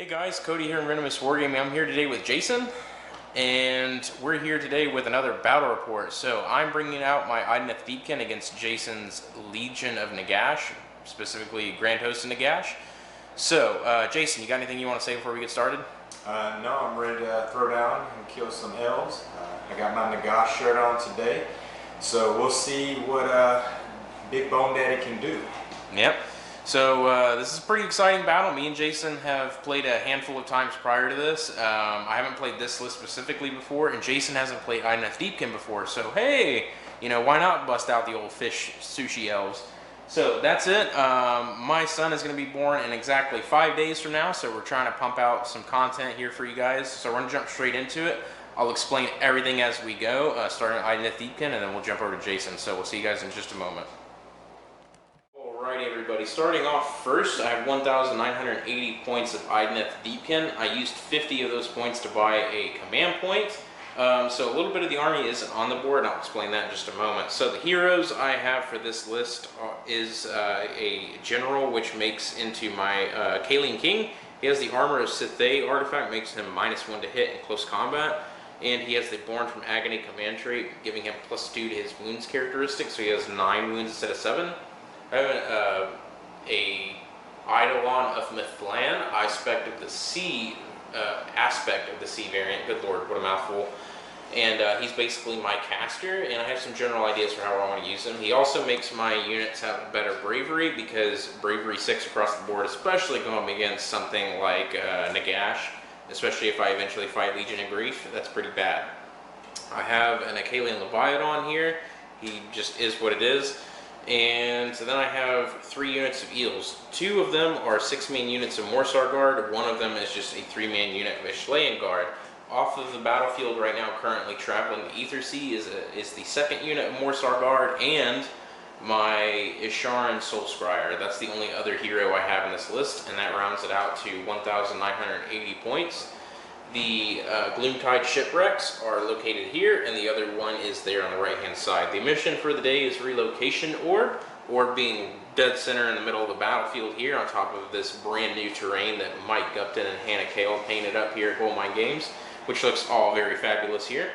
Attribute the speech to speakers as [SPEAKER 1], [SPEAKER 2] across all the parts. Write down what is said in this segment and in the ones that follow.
[SPEAKER 1] Hey guys, Cody here in Venomous Wargaming. I'm here today with Jason, and we're here today with another battle report. So I'm bringing out my Idoneth Deepkin against Jason's Legion of Nagash, specifically Grand Host of Nagash. So, Jason, you got anything you want to say before we get started?
[SPEAKER 2] No, I'm ready to throw down and kill some elves. I got my Nagash shirt on today, so we'll see what Big Bone Daddy can do.
[SPEAKER 1] Yep. So this is a pretty exciting battle. Me and Jason have played a handful of times prior to this. I haven't played this list specifically before, and Jason hasn't played Idoneth Deepkin before. So hey, you know, why not bust out the old fish sushi elves? So that's it. My son is going to be born in exactly 5 days from now, so we're trying to pump out some content here for you guys. So we're going to jump straight into it. I'll explain everything as we go, starting with Idoneth Deepkin, and then we'll jump over to Jason. So we'll see you guys in just a moment. Alright everybody, starting off first, I have 1,980 points of Idoneth Deepkin. I used 50 of those points to buy a command point. So a little bit of the army isn't on the board, and I'll explain that in just a moment. So the heroes I have for this list is a general, which makes into my Kaleen King. He has the Armor of Sithei artifact, makes him -1 to hit in close combat. And he has the Born from Agony command trait, giving him +2 to his wounds characteristic, so he has 9 wounds instead of 7. I have a Eidolon of Mithlan, aspect of the sea variant. Good lord, what a mouthful. And he's basically my caster, and I have some general ideas for how I want to use him. He also makes my units have better bravery, because bravery 6 across the board, especially going against something like Nagash, especially if I eventually fight Legion of Grief, that's pretty bad. I have an Achalean Leviathan here. He just is what it is. And so then I have 3 units of eels. 2 of them are 6-man units of Morsar Guard. 1 of them is just a 3-man unit of Ishlean Guard. Off of the battlefield right now, currently traveling to Ethersea is the 2nd unit of Morsar Guard and my Isharan Soul Scryer. That's the only other hero I have in this list, and that rounds it out to 1,980 points. The Gloomtide shipwrecks are located here, and the other one is there on the right-hand side. The mission for the day is Relocation Orb being dead center in the middle of the battlefield here on top of this brand new terrain that Mike Gupton and Hannah Kale painted up here at Gold Mine Games, which looks all very fabulous here.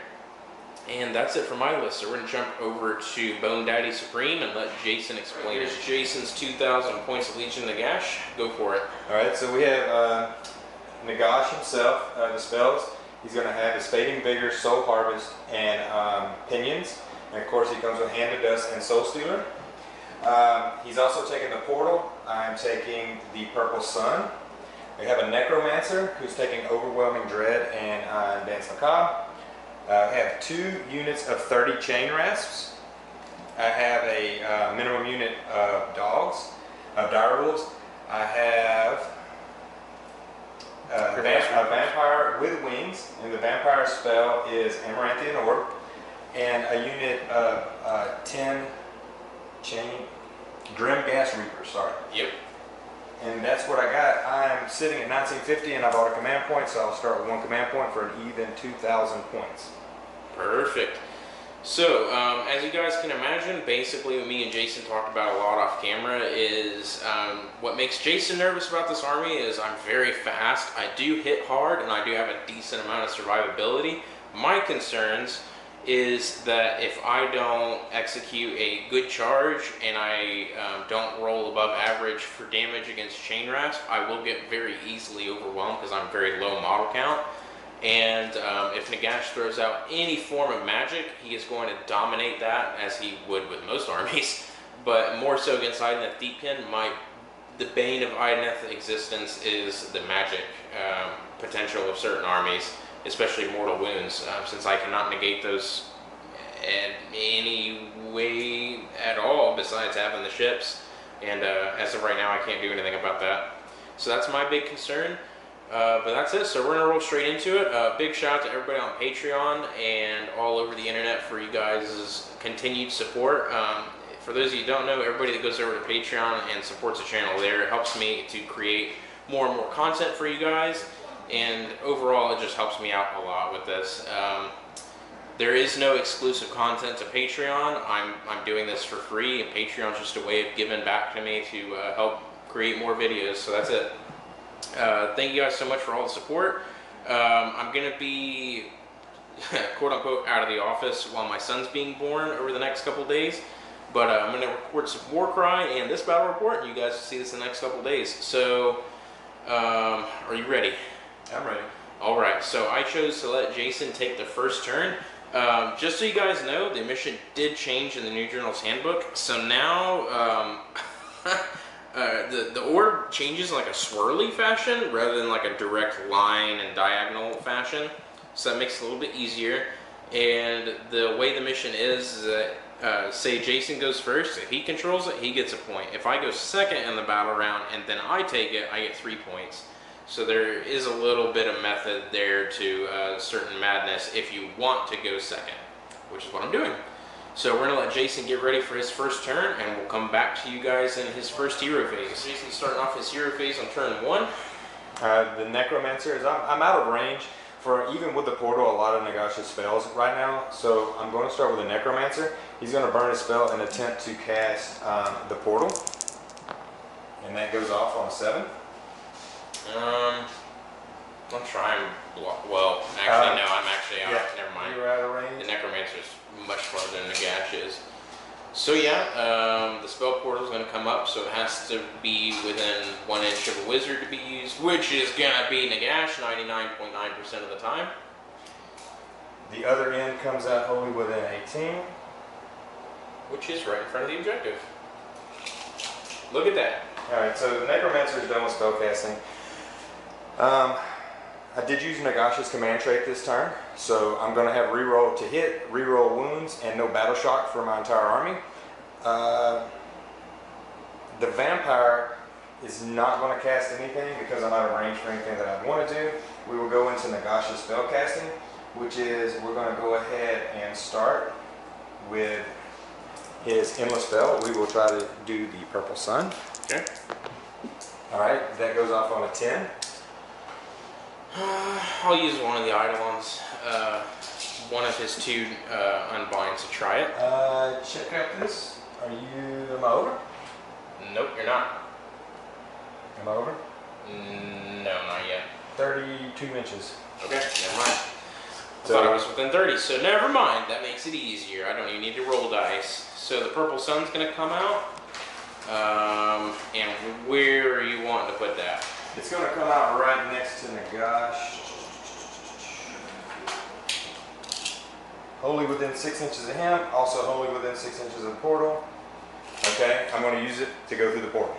[SPEAKER 1] And that's it for my list. So we're going to jump over to Bone Daddy Supreme and let Jason explain. Here's Jason's 2,000 points of Legion of Nagash. Go for it.
[SPEAKER 2] Alright, so we have Nagash himself, the spells. He's going to have his Fading Vigor, Soul Harvest, and Pinions. And of course he comes with Hand of Dust and Soul Stealer. He's also taking the Portal. I'm taking the Purple Sun. We have a Necromancer who's taking Overwhelming Dread and Dance Macabre. I have 2 units of 30 Chain Rasps. I have a minimum unit of dogs, of direwolves. I have a vampire with wings, and the vampire spell is Amaranthian Orb, and a unit of 10 Grim Gas Reapers, sorry.
[SPEAKER 1] Yep.
[SPEAKER 2] And that's what I got. I'm sitting at 1950, and I bought a command point, so I'll start with 1 command point for an even 2,000 points.
[SPEAKER 1] Perfect. So, as you guys can imagine, basically what me and Jason talked about a lot off camera is what makes Jason nervous about this army is I'm very fast, I do hit hard, and I do have a decent amount of survivability. My concerns is that if I don't execute a good charge and I don't roll above average for damage against Chain Rasp, I will get very easily overwhelmed because I'm very low model count. And if Nagash throws out any form of magic, he is going to dominate that, as he would with most armies. But more so against Idoneth Deepkin, the bane of Idoneth existence is the magic potential of certain armies, especially Mortal Wounds, since I cannot negate those in any way at all besides having the ships. And as of right now, I can't do anything about that. So that's my big concern. But that's it, so we're going to roll straight into it. Big shout out to everybody on Patreon and all over the internet for you guys' continued support. For those of you who don't know, everybody that goes over to Patreon and supports the channel there helps me to create more and more content for you guys, and overall it just helps me out a lot with this. There is no exclusive content to Patreon. I'm doing this for free, and Patreon's just a way of giving back to me to help create more videos, so that's it. Thank you guys so much for all the support. I'm going to be, quote unquote, out of the office while my son's being born over the next couple days. But I'm going to record some Warcry and this battle report, and you guys will see this in the next couple days. So, are you ready?
[SPEAKER 2] I'm ready.
[SPEAKER 1] Alright, so I chose to let Jason take the first turn. Just so you guys know, the mission did change in the New Journal's Handbook. So now, the order changes in like a swirly fashion rather than like a direct line and diagonal fashion. So that makes it a little bit easier. And the way the mission is that, say Jason goes first, if he controls it, he gets a point. If I go second in the battle round and then I take it, I get 3 points. So there is a little bit of method there to certain madness if you want to go second, which is what I'm doing. So we're going to let Jason get ready for his first turn, and we'll come back to you guys in his first hero phase. Jason's starting off his hero phase on turn 1.
[SPEAKER 2] The Necromancer is, I'm out of range for, even with the portal, a lot of Nagash's spells right now. So I'm going to start with the Necromancer. He's going to burn a spell and attempt to cast the portal. And that goes off on a 7.
[SPEAKER 1] I'll try and block. Well, actually, no, I'm actually out.
[SPEAKER 2] Yeah,
[SPEAKER 1] Never mind.
[SPEAKER 2] you're out of range.
[SPEAKER 1] The Necromancer's much farther than Nagash is. So yeah, the spell portal is going to come up, so it has to be within 1 inch of a wizard to be used, which is going to be Nagash 99.9% of the time.
[SPEAKER 2] The other end comes out wholly within 18.
[SPEAKER 1] Which is right in front of the objective. Look at that.
[SPEAKER 2] Alright, so the Necromancer is done with spellcasting. I did use Nagash's command trait this turn, so I'm going to have reroll to hit, reroll wounds, and no battle shock for my entire army. The Vampire is not going to cast anything because I'm out of range for anything that I want to do. We will go into Nagash's spellcasting, which is we're going to go ahead and start with his endless spell. We will try to do the Purple Sun.
[SPEAKER 1] Okay.
[SPEAKER 2] Alright, that goes off on a 10.
[SPEAKER 1] I'll use one of the Eidolons, one of his 2 unbinds to try it.
[SPEAKER 2] Check out this. Am I over?
[SPEAKER 1] Nope, you're not.
[SPEAKER 2] Am I over?
[SPEAKER 1] No, not yet.
[SPEAKER 2] 32 inches.
[SPEAKER 1] Okay, never mind. I
[SPEAKER 2] So-
[SPEAKER 1] thought I was within 30, so never mind. That makes it easier. I don't even need to roll dice. So the Purple Sun's going to come out. And where are you wanting to put that?
[SPEAKER 2] It's going to come out right next to Nagash. Wholly within 6 inches of him, also wholly within 6 inches of the portal. Okay, I'm going to use it to go through the portal.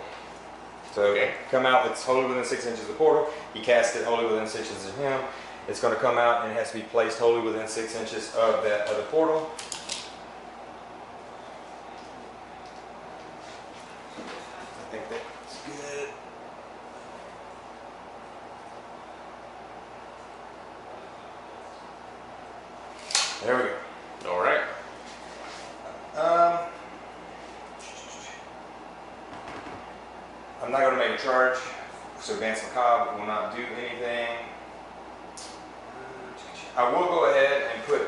[SPEAKER 2] So
[SPEAKER 1] Okay.
[SPEAKER 2] come out, it's wholly within 6 inches of the portal. He cast it wholly within 6 inches of him. It's going to come out and it has to be placed wholly within 6 inches of that other portal. I think that's good. There we go.
[SPEAKER 1] All right.
[SPEAKER 2] I'm not going to make a charge, so Vance Macabre will not do anything. I will go ahead and put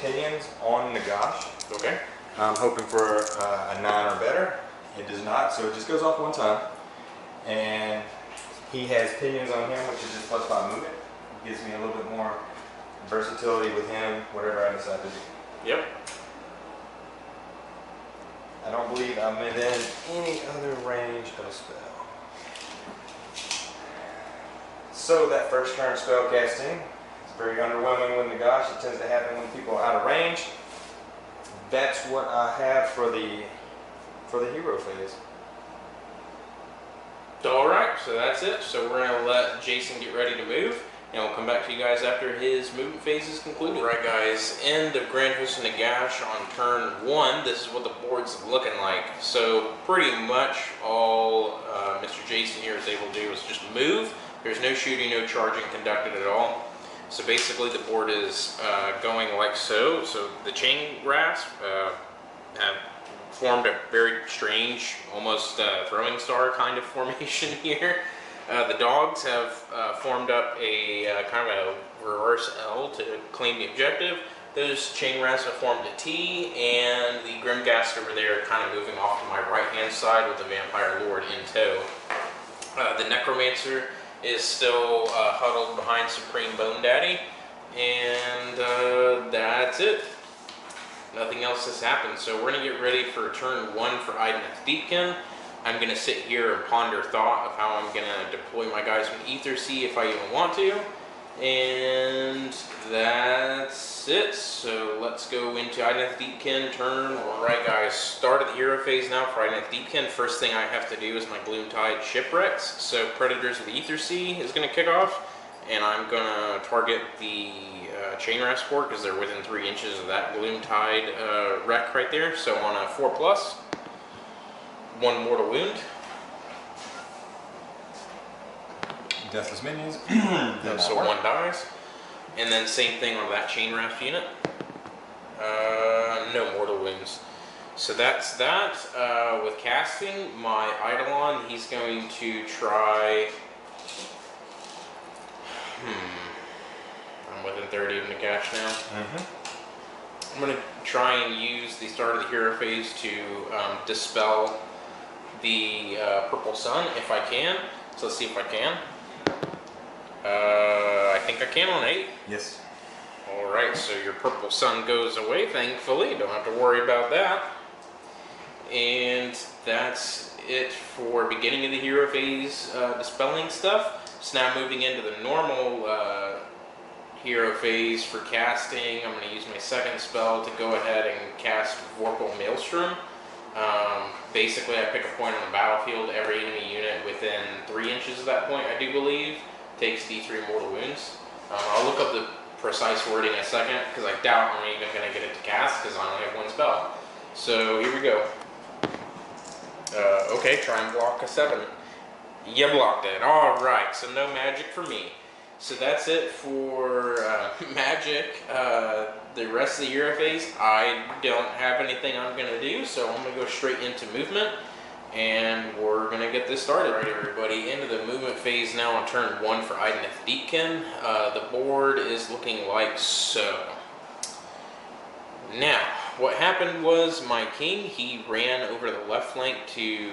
[SPEAKER 2] pinions on Nagash.
[SPEAKER 1] Okay.
[SPEAKER 2] I'm hoping for a 9 or better. It does not, so it just goes off 1 time. And he has pinions on him, which is just +5 movement. It gives me a little bit more versatility with him, whatever I decide to do.
[SPEAKER 1] Yep.
[SPEAKER 2] I don't believe I'm within any other range of a spell. So that first turn spell casting is very underwhelming with Nagash. It tends to happen when people are out of range. That's what I have for the hero phase.
[SPEAKER 1] All right, so that's it. So we're going to let Jason get ready to move, and we'll come back to you guys after his movement phase is concluded. All right, guys, end of Grand Host of Nagash on turn 1. This is what the board's looking like. So pretty much all Mr. Jason here is able to do is just move. There's no shooting, no charging conducted at all. So basically the board is going like so. So the chain rats have formed a very strange, almost throwing star kind of formation here. The dogs have formed up a kind of a reverse L to claim the objective. Those chain rats have formed a T, and the Grimghast over there kind of moving off to my right hand side with the Vampire Lord in tow. The Necromancer is still huddled behind Supreme Bone Daddy. And that's it. Nothing else has happened. So we're going to get ready for turn 1 for Idoneth Deepkin. I'm going to sit here and ponder thought of how I'm going to deploy my guys with Ether Sea if I even want to. And that's it. So let's go into Idoneth Deepkin turn. Alright guys, start of the hero phase now for Idoneth Deepkin. First thing I have to do is my Gloomtide Shipwrecks. So Predators of the Ether Sea is going to kick off. And I'm going to target the Chain Rasport because they're within 3 inches of that Gloomtide wreck right there. So on a 4+, 1 mortal wound.
[SPEAKER 2] Deathless minions.
[SPEAKER 1] So 1 dies. And then same thing on that Chain Rasp unit. No mortal wounds. So that's that. With casting, my Eidolon, he's going to try... I'm within 30 of Nagash now. I'm going to try and use the start of the hero phase to dispel the Purple Sun if I can. So let's see if I can. I think I can on 8.
[SPEAKER 2] Yes.
[SPEAKER 1] Alright, so your Purple Sun goes away, thankfully. Don't have to worry about that. And that's it for beginning of the hero phase dispelling stuff. So now moving into the normal hero phase for casting, I'm going to use my second spell to go ahead and cast Vorpal Maelstrom. Basically, I pick a point on the battlefield. Every enemy unit within 3 inches of that point, I do believe, takes D3 mortal wounds. I'll look up the precise wording in a second, because I doubt I'm even going to get it to cast, because I only have 1 spell. So, here we go. Okay, try and block a 7. You blocked it. Alright, so no magic for me. So that's it for magic. The rest of the hero phase, I don't have anything I'm going to do, so I'm going to go straight into movement. And we're going to get this started. Alright everybody, into the movement phase now on turn 1 for Idoneth Deepkin. The board is looking like so. Now, what happened was my king, he ran over the left flank to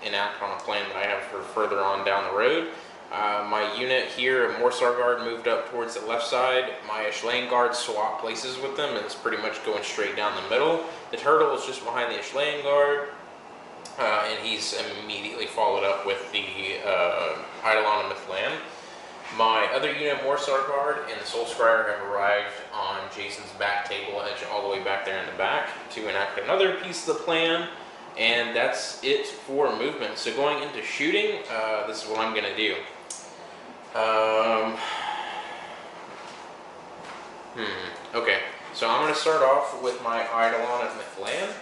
[SPEAKER 1] enact on a plan that I have for further on down the road. My unit here, a Morsar Guard, moved up towards the left side. My Ashlane Guard swapped places with them and is pretty much going straight down the middle. The turtle is just behind the Ashlane Guard. And he's immediately followed up with the Eidolon of Mythland. My other unit, Morsar Guard, and the Soul Scryer have arrived on Jason's back table edge all the way back there in the back to enact another piece of the plan. And that's it for movement. So going into shooting, this is what I'm going to do. Okay, so I'm going to start off with my Eidolon of Mythland.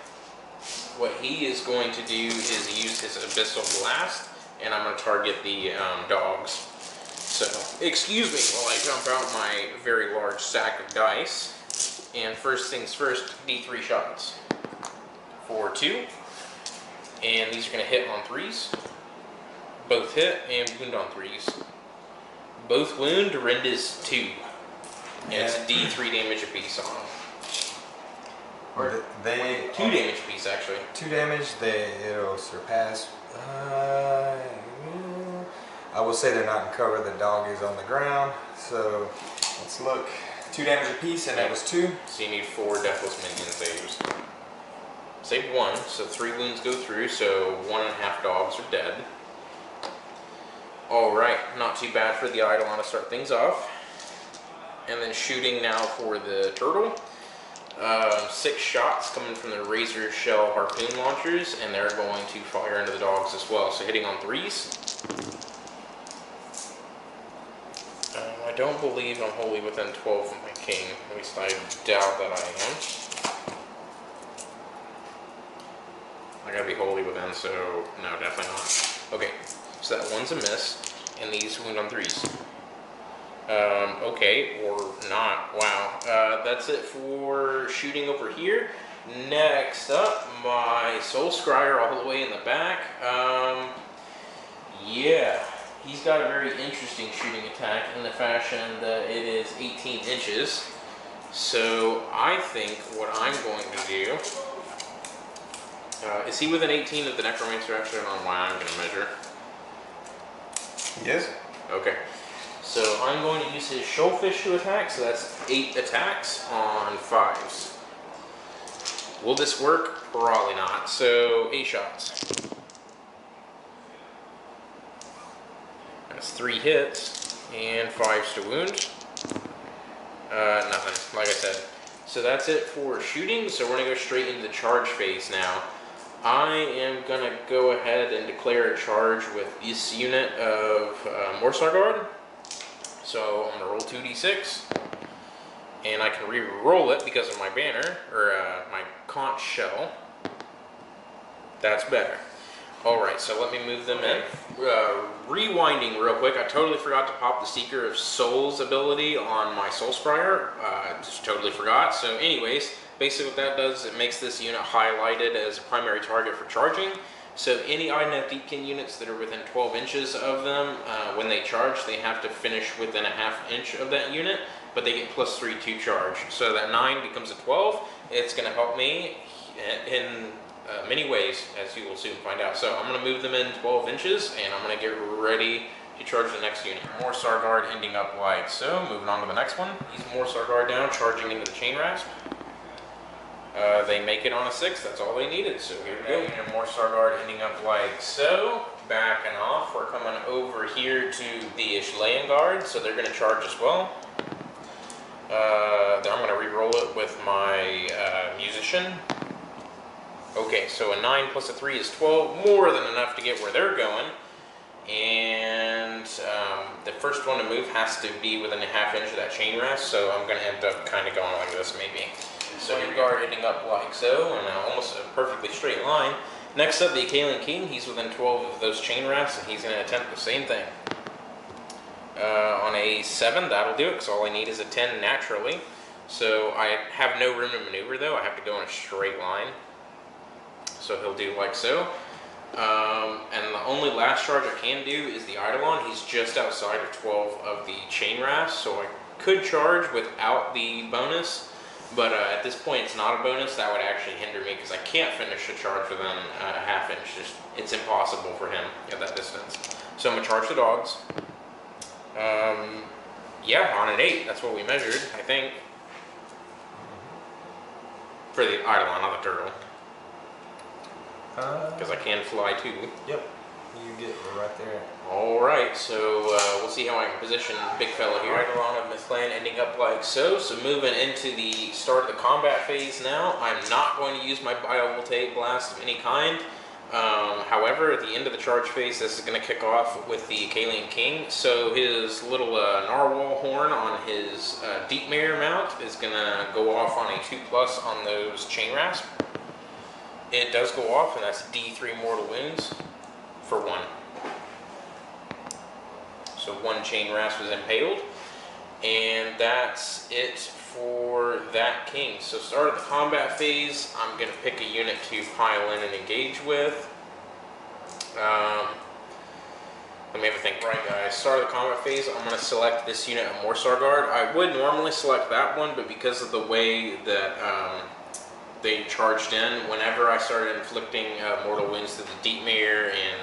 [SPEAKER 1] What he is going to do is use his Abyssal Blast, and I'm going to target the dogs. So, excuse me while I dump out my very large sack of dice. And first things first, D3 shots. For 2. And these are going to hit on 3s. Both hit and wound on 3s. Both wound, Rend is 2. And it's D3 damage apiece on them. Or
[SPEAKER 2] they
[SPEAKER 1] 2 damage apiece actually.
[SPEAKER 2] 2 damage, it'll surpass. I will say they're not in cover, the dog is on the ground. So let's look. 2 damage apiece, and that was 2.
[SPEAKER 1] So you need 4 Deathless Minion saves. Save 1, so 3 wounds go through, so 1.5 dogs are dead. Alright, not too bad for the Eidolon to start things off. And then shooting now for the turtle. 6 shots coming from the Razor Shell Harpoon Launchers, and they're going to fire into the dogs as well. So hitting on 3s. I don't believe I'm wholly within 12 of my king. At least I doubt that I am. I gotta be wholly within, so no, definitely not. Okay, so that one's a miss, and these wound on 3s. Okay, or not. Wow. That's it for shooting over here. Next up, my Soul Scryer all the way in the back. Yeah, he's got a very interesting shooting attack in the fashion that it is 18 inches. So I think what I'm going to do... is he within 18 of the Necromancer? Actually, I don't know why I'm going to measure.
[SPEAKER 2] He is.
[SPEAKER 1] Okay. So I'm going to use his Shoalfish to attack, so that's 8 attacks on 5s. Will this work? Probably not. So 8 shots. That's 3 hits and 5s to wound. Nothing, like I said. So that's it for shooting, so we're going to go straight into the charge phase now. I am going to go ahead and declare a charge with this unit of Morsar Guard. So I'm going to roll 2d6, and I can re-roll it because of my banner, or my conch shell. That's better. Alright, so let me move them in. Rewinding real quick, I totally forgot to pop the Seeker of Souls ability on my Soul Scryer. Just totally forgot. So anyways, basically what that does is it makes this unit highlighted as a primary target for charging. So any Idoneth Deepkin units that are within 12 inches of them, when they charge, they have to finish within a ½ inch of that unit, but they get +3 to charge. So that 9 becomes a 12. It's going to help me in many ways, as you will soon find out. So I'm going to move them in 12 inches, and I'm going to get ready to charge the next unit. Morsar Guard ending up like so. Moving on to the next one. He's Morsar Guard down, charging into the Chain Rasp. They make it on a 6. That's all they needed. So here we go. And Morsar Guard ending up like so. Backing off. We're coming over here to the Ishlean Guard, so they're going to charge as well. Then I'm going to re-roll it with my Musician. Okay, so a 9 plus a 3 is 12, more than enough to get where they're going. And the first one to move has to be within a ½ inch of that Chain Rasp, so I'm going to end up kind of going like this maybe. So your guard ending up like so, and almost a perfectly straight line. Next up, the Akalian King. He's within 12 of those Chain Rasps, and he's going to attempt the same thing. On a 7, that'll do it, because all I need is a 10 naturally. So I have no room to maneuver, though. I have to go in a straight line. So he'll do like so. And the only last charge I can do is the Eidolon. He's just outside of 12 of the Chain Rasp, so I could charge without the bonus. But at this point, it's not a bonus. That would actually hinder me because I can't finish a charge within a ½ inch. It's impossible for him at that distance. So I'm going to charge the dogs. Yeah, on an 8. That's what we measured, I think. For the Eidolon, not the turtle. Because I can fly too.
[SPEAKER 2] Yep. You get right there.
[SPEAKER 1] Alright, so we'll see how I can position big fella here. Eidolon of Mythland ending up like so. So moving into the start of the combat phase now. I'm not going to use my Biovoltaic Blast of any kind. However, at the end of the charge phase, this is going to kick off with the Akalian King. So his little narwhal horn on his Deepmere mount is going to go off on a 2+ on those Chain Rasp. It does go off, and that's D3 mortal wounds for 1. So 1 Chain Rasp is impaled, and that's it for that king. So start of the combat phase, I'm going to pick a unit to pile in and engage with. Let me have a think. Right guys, start of the combat phase, I'm going to select this unit of Morsar Guard. I would normally select that one, but because of the way that they charged in, whenever I started inflicting mortal wounds to the Deepmere and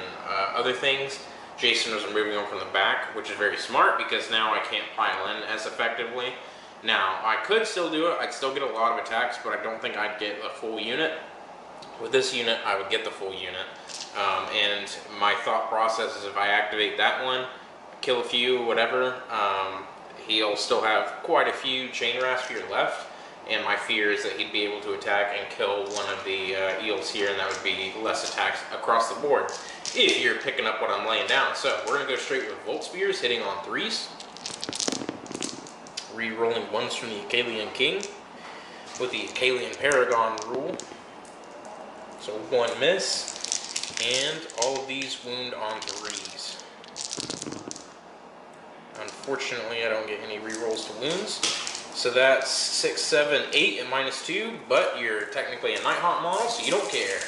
[SPEAKER 1] other things, Jason was removing them from the back, which is very smart because now I can't pile in as effectively. Now, I could still do it. I'd still get a lot of attacks, but I don't think I'd get a full unit. With this unit, I would get the full unit. And my thought process is if I activate that one, kill a few, whatever, he'll still have quite a few Chain Rasp here left. And my fear is that he'd be able to attack and kill one of the eels here, and that would be less attacks across the board, if you're picking up what I'm laying down. So we're going to go straight with Volt Spears, hitting on 3s. Re-rolling 1s from the Akalian King, with the Akalian Paragon rule. So 1 miss, and all of these wound on 3s. Unfortunately, I don't get any re-rolls to wounds. So that's 6, 7, 8, and -2, but you're technically a Nighthawk model, so you don't care.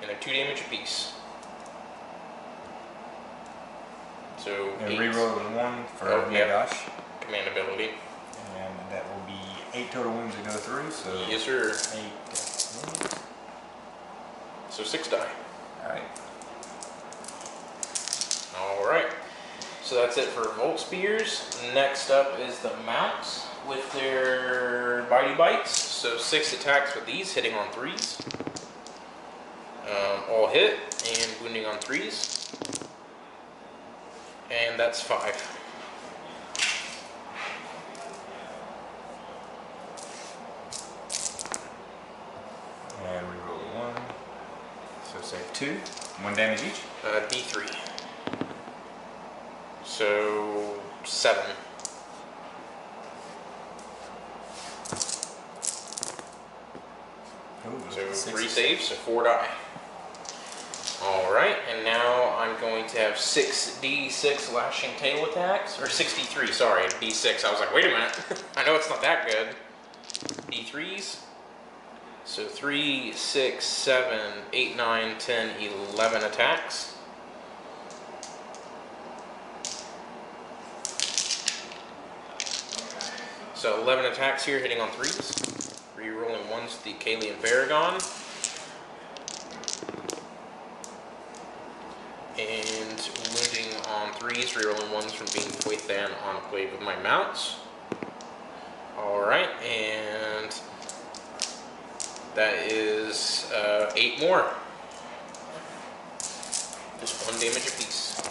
[SPEAKER 1] And they're 2 damage apiece. So
[SPEAKER 2] and reroll the 1 for Nagash.
[SPEAKER 1] Yep. Command ability.
[SPEAKER 2] And that will be 8 total wounds to go through, so
[SPEAKER 1] yes sir.
[SPEAKER 2] 8 wounds.
[SPEAKER 1] So 6 die.
[SPEAKER 2] Alright.
[SPEAKER 1] Alright. So that's it for Volt Spears. Next up is the mounts with their bitey bites. So 6 attacks with these, hitting on 3s. All hit and wounding on 3s. And that's 5.
[SPEAKER 2] And reroll 1. So save 2. 1 damage each.
[SPEAKER 1] D3. So 7.
[SPEAKER 2] Ooh,
[SPEAKER 1] So 3 saves, so 4 die. Alright, and now I'm going to have 6d6 lashing tail attacks. Or 63, sorry, d6. I was like, wait a minute. I know it's not that good. D3s. So 3, 6, 7, 8, 9, 10, 11 attacks. So 11 attacks here, hitting on 3s. Rerolling 1s with the Kalian Paragon. And wounding on 3s, rerolling 1s from being Foythan Enclave with my mounts. Alright, and that is 8 more. Just 1 damage apiece.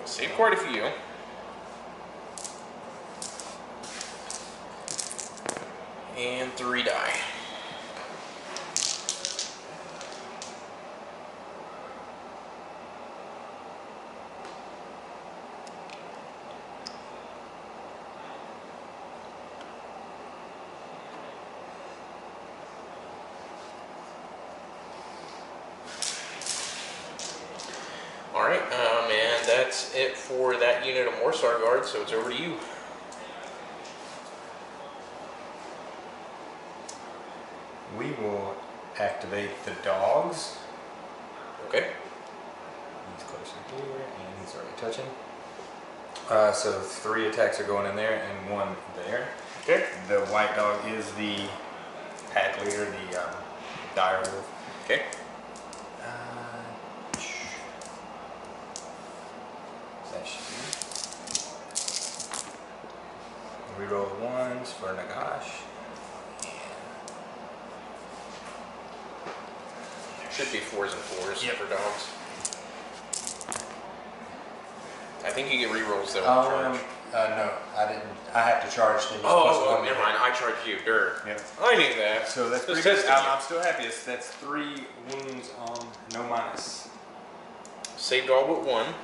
[SPEAKER 1] Save quite a few. And 3 die. Alright, and that's it for that unit of Morstar Guard, so it's over to you.
[SPEAKER 2] We will activate the dogs.
[SPEAKER 1] Okay.
[SPEAKER 2] He's closer here, and he's already touching. So 3 attacks are going in there, and 1 there.
[SPEAKER 1] Okay.
[SPEAKER 2] The white dog is the pack leader, the dire wolf.
[SPEAKER 1] Okay.
[SPEAKER 2] That should be. Reroll the 1s for Nagash.
[SPEAKER 1] Should be 4s and 4s
[SPEAKER 2] Yep.
[SPEAKER 1] for dogs. I think you get rerolls though.
[SPEAKER 2] No, I didn't. I have to charge things.
[SPEAKER 1] Oh, never mind. I charged you.
[SPEAKER 2] Yep.
[SPEAKER 1] I knew that.
[SPEAKER 2] So that's pretty good. I'm still happy. That's 3 wounds on no minus.
[SPEAKER 1] Saved all but 1.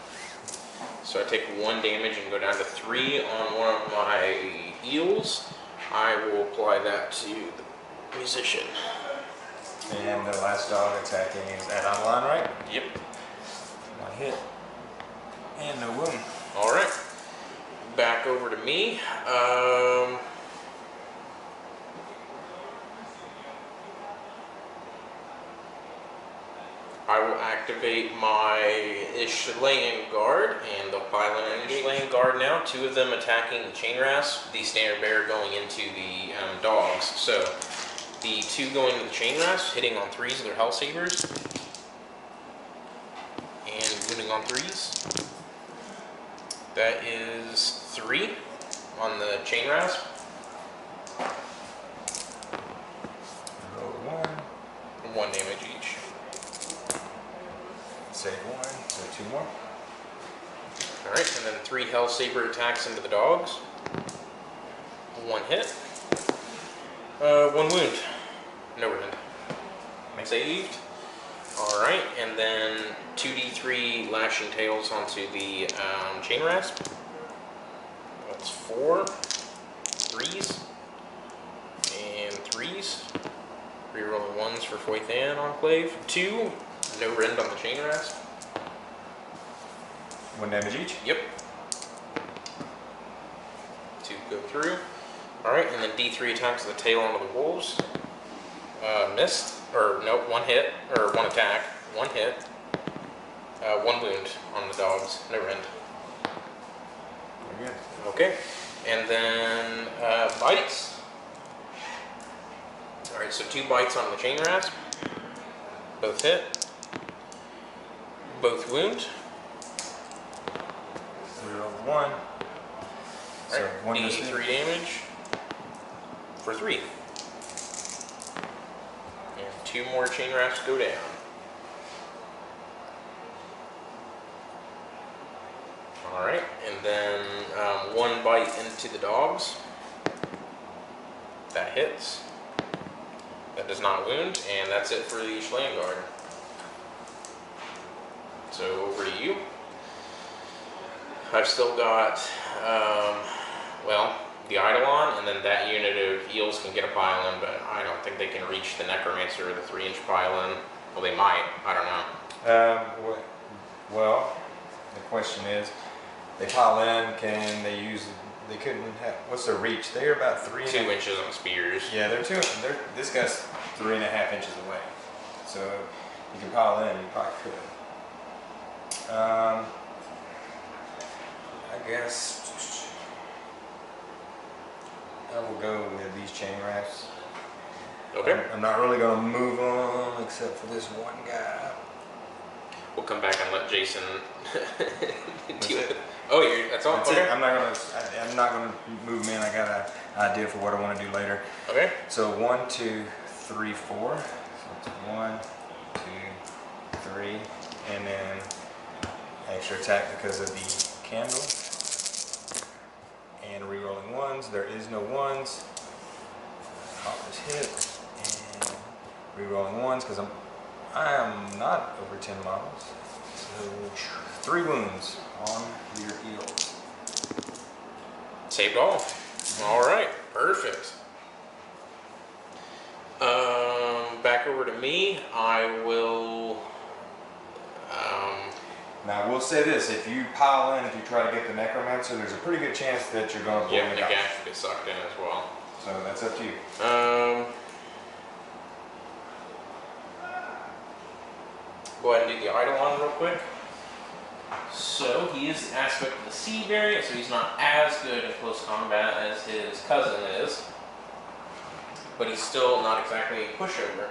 [SPEAKER 1] So I take 1 damage and go down to 3 on one of my eels. I will apply that to the musician.
[SPEAKER 2] And the last dog attacking is at on line, right?
[SPEAKER 1] Yep.
[SPEAKER 2] 1 hit. And no wound.
[SPEAKER 1] Alright. Back over to me. I will activate my Ishlaying Guard, and they'll pile in an Ishlaying Guard now. 2 of them attacking the Chain Rasp, the Standard Bearer going into the dogs. So the 2 going into the Chain Rasp, hitting on 3s of their Hell Sabers, and wounding on 3s. That is 3 on the Chain Rasp.
[SPEAKER 2] Roll 1.
[SPEAKER 1] 1 damage each.
[SPEAKER 2] Save 1, so 2 more.
[SPEAKER 1] Alright, and then 3 Hell Saber attacks into the dogs. 1 hit. 1 wound. No wound. Saved. Alright, and then 2d3 Lashing Tails onto the Chain Rasp. That's 4. 3s. And 3s. Rerolling 1s for Foythan Enclave. 2. No rend on the Chain Rasp.
[SPEAKER 2] 1 damage each.
[SPEAKER 1] Yep. 2 go through. Alright, and then D3 attacks the tail onto the wolves. Missed. Or, nope, 1 hit. Or 1 attack. 1 hit. 1 wound on the dogs. No rend.
[SPEAKER 2] Very good.
[SPEAKER 1] Okay. And then bites. Alright, so 2 bites on the Chain Rasp. Both hit. Both wound.
[SPEAKER 2] 1. So
[SPEAKER 1] Right.
[SPEAKER 2] 1 goes
[SPEAKER 1] 3 damage for 3. And 2 more chain wraps go down. Alright, and then 1 bite into the dogs. That hits. That does not wound, and that's it for the Land Guard. So over to you. I've still got, well, the Eidolon, and then that unit of eels can get a pile-in, but I don't think they can reach the Necromancer or the 3-inch pile-in. Well, they might. I don't know.
[SPEAKER 2] Well, the question is, they pile in, can they use, they couldn't have, what's their reach? They're about 2
[SPEAKER 1] inches on spears.
[SPEAKER 2] Yeah, this guy's 3.5 inches away. So you can pile in, you probably could. I guess I will go with these chain wraps.
[SPEAKER 1] Okay.
[SPEAKER 2] I'm not really going to move them except for this one guy.
[SPEAKER 1] We'll come back and let Jason deal with it. Oh, that's all?
[SPEAKER 2] That's
[SPEAKER 1] okay.
[SPEAKER 2] it. I'm not gonna move them in. I got an idea for what I want to do later.
[SPEAKER 1] Okay.
[SPEAKER 2] So 1, 2, 3, 4. So it's 1, 2, 3, and then extra attack because of the candle. And rerolling 1s. There is no 1s. Pop this hit and rerolling 1s because I am not over 10 models. So 3 wounds on your eels.
[SPEAKER 1] Saved all. All right, perfect. Back over to me. I will.
[SPEAKER 2] Now I will say this: if you pile in, if you try to get the Necromancer, there's a pretty good chance that you're going to pull
[SPEAKER 1] Yeah,
[SPEAKER 2] the
[SPEAKER 1] Nagash will get sucked in as well.
[SPEAKER 2] So that's up to you.
[SPEAKER 1] Go ahead and do the Eidolon real quick. So he is the aspect of the sea variant, so he's not as good in close combat as his cousin is. But he's still not exactly a pushover.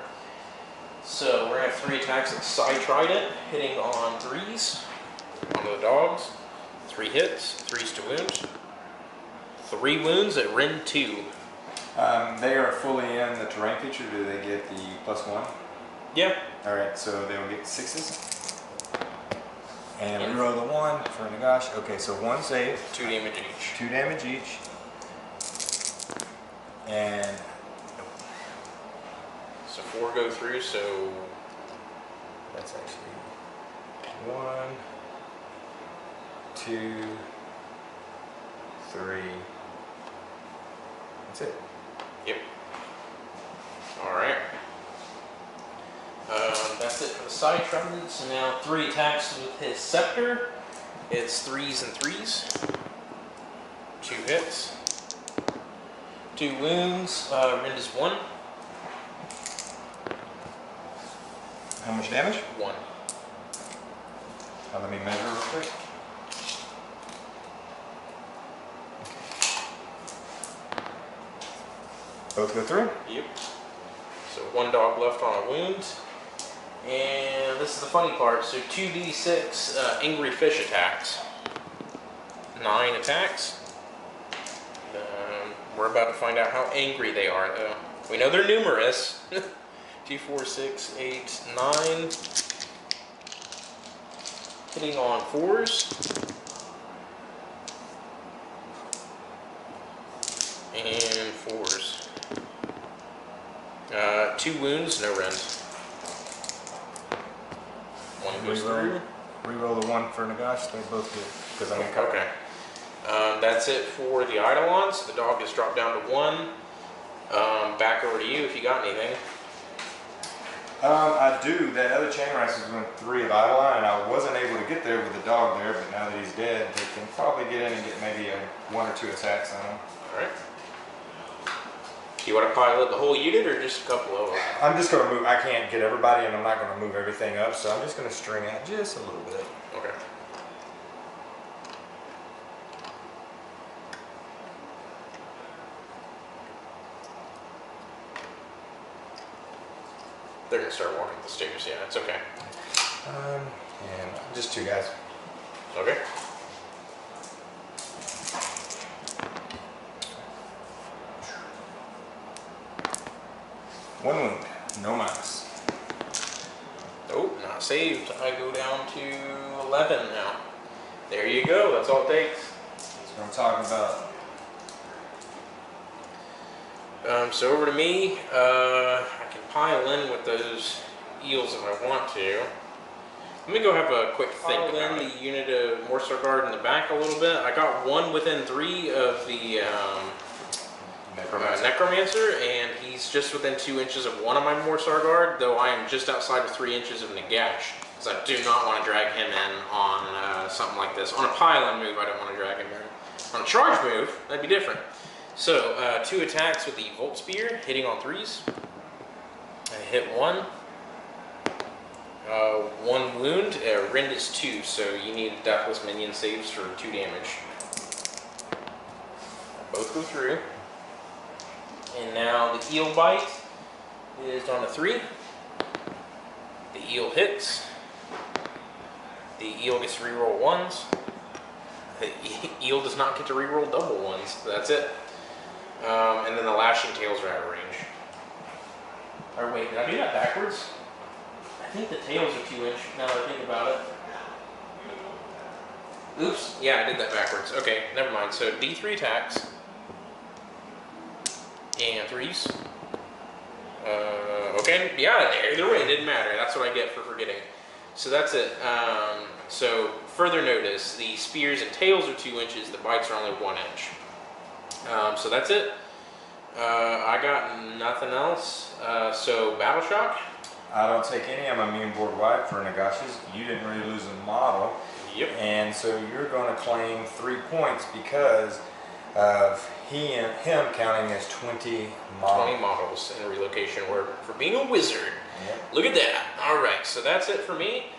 [SPEAKER 1] So we're going to have 3 attacks at Side Trident, hitting on 3s onto the dogs. 3 hits, 3s to wound. 3 wounds at Ren 2.
[SPEAKER 2] They are fully in the terrain feature. Do they get the +1?
[SPEAKER 1] Yeah.
[SPEAKER 2] Alright, so they'll get 6s. And reroll the 1 for Nagash. Okay, so 1 save.
[SPEAKER 1] 2 damage each.
[SPEAKER 2] 2 damage each. And
[SPEAKER 1] So 4 go through, so
[SPEAKER 2] that's actually 1, 2, 3. That's it.
[SPEAKER 1] yep. Alright. That's it for the Side Trident. So now 3 attacks with his Scepter. It's 3s and 3s. 2 hits. 2 wounds. Rend is 1.
[SPEAKER 2] How much damage?
[SPEAKER 1] 1.
[SPEAKER 2] Let me measure real quick. Both go through?
[SPEAKER 1] Yep. So 1 dog left on a wound. And this is the funny part. So 2d6 angry fish attacks. 9 attacks. We're about to find out how angry they are, though. We know they're numerous. 2, 4, 6, 8, 9. Hitting on 4s. And 4s. 2 wounds, no rend. 1 goes through.
[SPEAKER 2] Reroll the 1 for Nagash. They both do because I'm in cover.
[SPEAKER 1] Okay. That's it for the Eidolon. So the dog has dropped down to 1. Back over to you if you got anything.
[SPEAKER 2] I do. That other chain wraps is with 3 of Eidolon, and I wasn't able to get there with the dog there, but now that he's dead, they can probably get in and get maybe 1 or 2 attacks on him.
[SPEAKER 1] Alright. You want to pilot the whole unit or just a couple of them?
[SPEAKER 2] I'm just going to move. I can't get everybody, and I'm not going to move everything up, so I'm just going to string out just a little bit.
[SPEAKER 1] Okay. They're going to start walking up the stairs. Yeah, it's okay.
[SPEAKER 2] And just 2 guys.
[SPEAKER 1] Okay.
[SPEAKER 2] 1 wound, no minus.
[SPEAKER 1] Nope, not saved. I go down to 11 now. There you go. That's all it takes.
[SPEAKER 2] That's what I'm talking about.
[SPEAKER 1] So over to me. I can pile in with those eels if I want to. Let me go have a quick think about the unit of Morsar Guard in the back a little bit. I got one within 3 of the Necromancer, and he's just within 2 inches of one of my Morsar Guard, though I am just outside of 3 inches of Nagash, because I do not want to drag him in on something like this. On a pile-in move, I don't want to drag him in. On a charge move, that'd be different. So, 2 attacks with the Volt Spear, hitting on 3s. I hit 1. 1 wound, Rend is 2, so you need Deathless Minion saves for 2 damage. Both go through. And now the eel bite is on a 3. The eel hits. The eel gets to reroll 1s. The eel does not get to reroll double 1s. That's it. And then the lashing tails are out of range. Or wait, did I do that backwards? I think the tails are 2 inch now that I think about it. Oops, yeah, I did that backwards. Okay, never mind. So D3 attacks. And 3s. Okay, yeah, either way, it didn't matter. That's what I get for forgetting. So that's it. So further notice, the spears and tails are 2 inches, the bites are only 1 inch. So that's it. I got nothing else. So Battle Shock.
[SPEAKER 2] I don't take any. I'm immune board wide for Nagash's. You didn't really lose a model.
[SPEAKER 1] Yep.
[SPEAKER 2] And so you're going to claim 3 points because of him counting as 20 models.
[SPEAKER 1] 20 models in a relocation order for being a wizard.
[SPEAKER 2] Yep.
[SPEAKER 1] Look at that. All right, so that's it for me.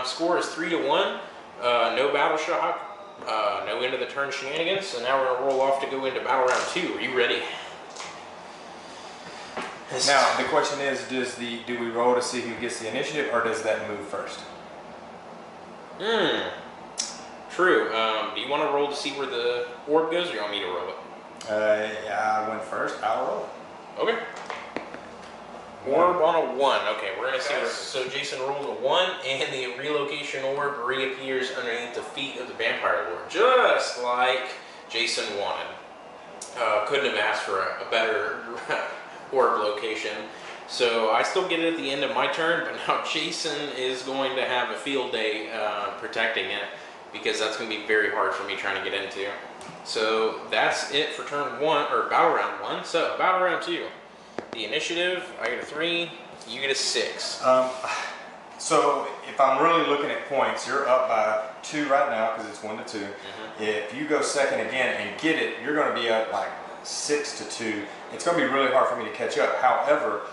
[SPEAKER 1] Score is 3-1. No Battle Shock. No end of the turn shenanigans. So now we're going to roll off to go into battle round 2. Are you ready?
[SPEAKER 2] Now the question is, do we roll to see who gets the initiative, or does that move first?
[SPEAKER 1] True. Do you want to roll to see where the orb goes, or you want me to roll it?
[SPEAKER 2] Yeah, I went first. I'll roll it.
[SPEAKER 1] Okay. Orb on a 1. Okay, we're gonna see. So Jason rolls a 1, and the relocation orb reappears underneath the feet of the vampire lord, just like Jason wanted. Couldn't have asked for a better orb location. So I still get it at the end of my turn, but now Jason is going to have a field day protecting it, because that's going to be very hard for me trying to get into. So that's it for turn 1, or battle round 1. So battle round 2. The initiative, I get a 3, you get a 6.
[SPEAKER 2] So if I'm really looking at points, you're up by 2 right now because it's 1 to 2.
[SPEAKER 1] Mm-hmm.
[SPEAKER 2] If you go second again and get it, you're going to be up like 6 to 2. It's going to be really hard for me to catch up. However,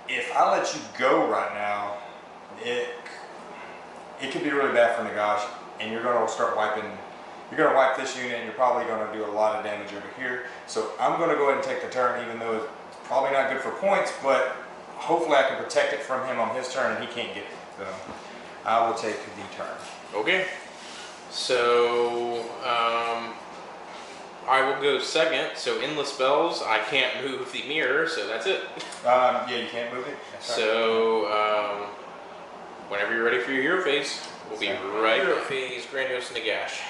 [SPEAKER 2] if I let you go right now, it could be really bad for Nagash, and you're going to start wiping. You're going to wipe this unit, and you're probably going to do a lot of damage over here. So I'm going to go ahead and take the turn, even though it's probably not good for points, but hopefully I can protect it from him on his turn, and he can't get it. So I will take the turn.
[SPEAKER 1] Okay. So I will go second. So endless spells. I can't move the mirror, so that's it.
[SPEAKER 2] Yeah, you can't move it. That's right.
[SPEAKER 1] So whenever you're ready for your hero phase, we'll be right. Hero phase, Grand Host of Nagash.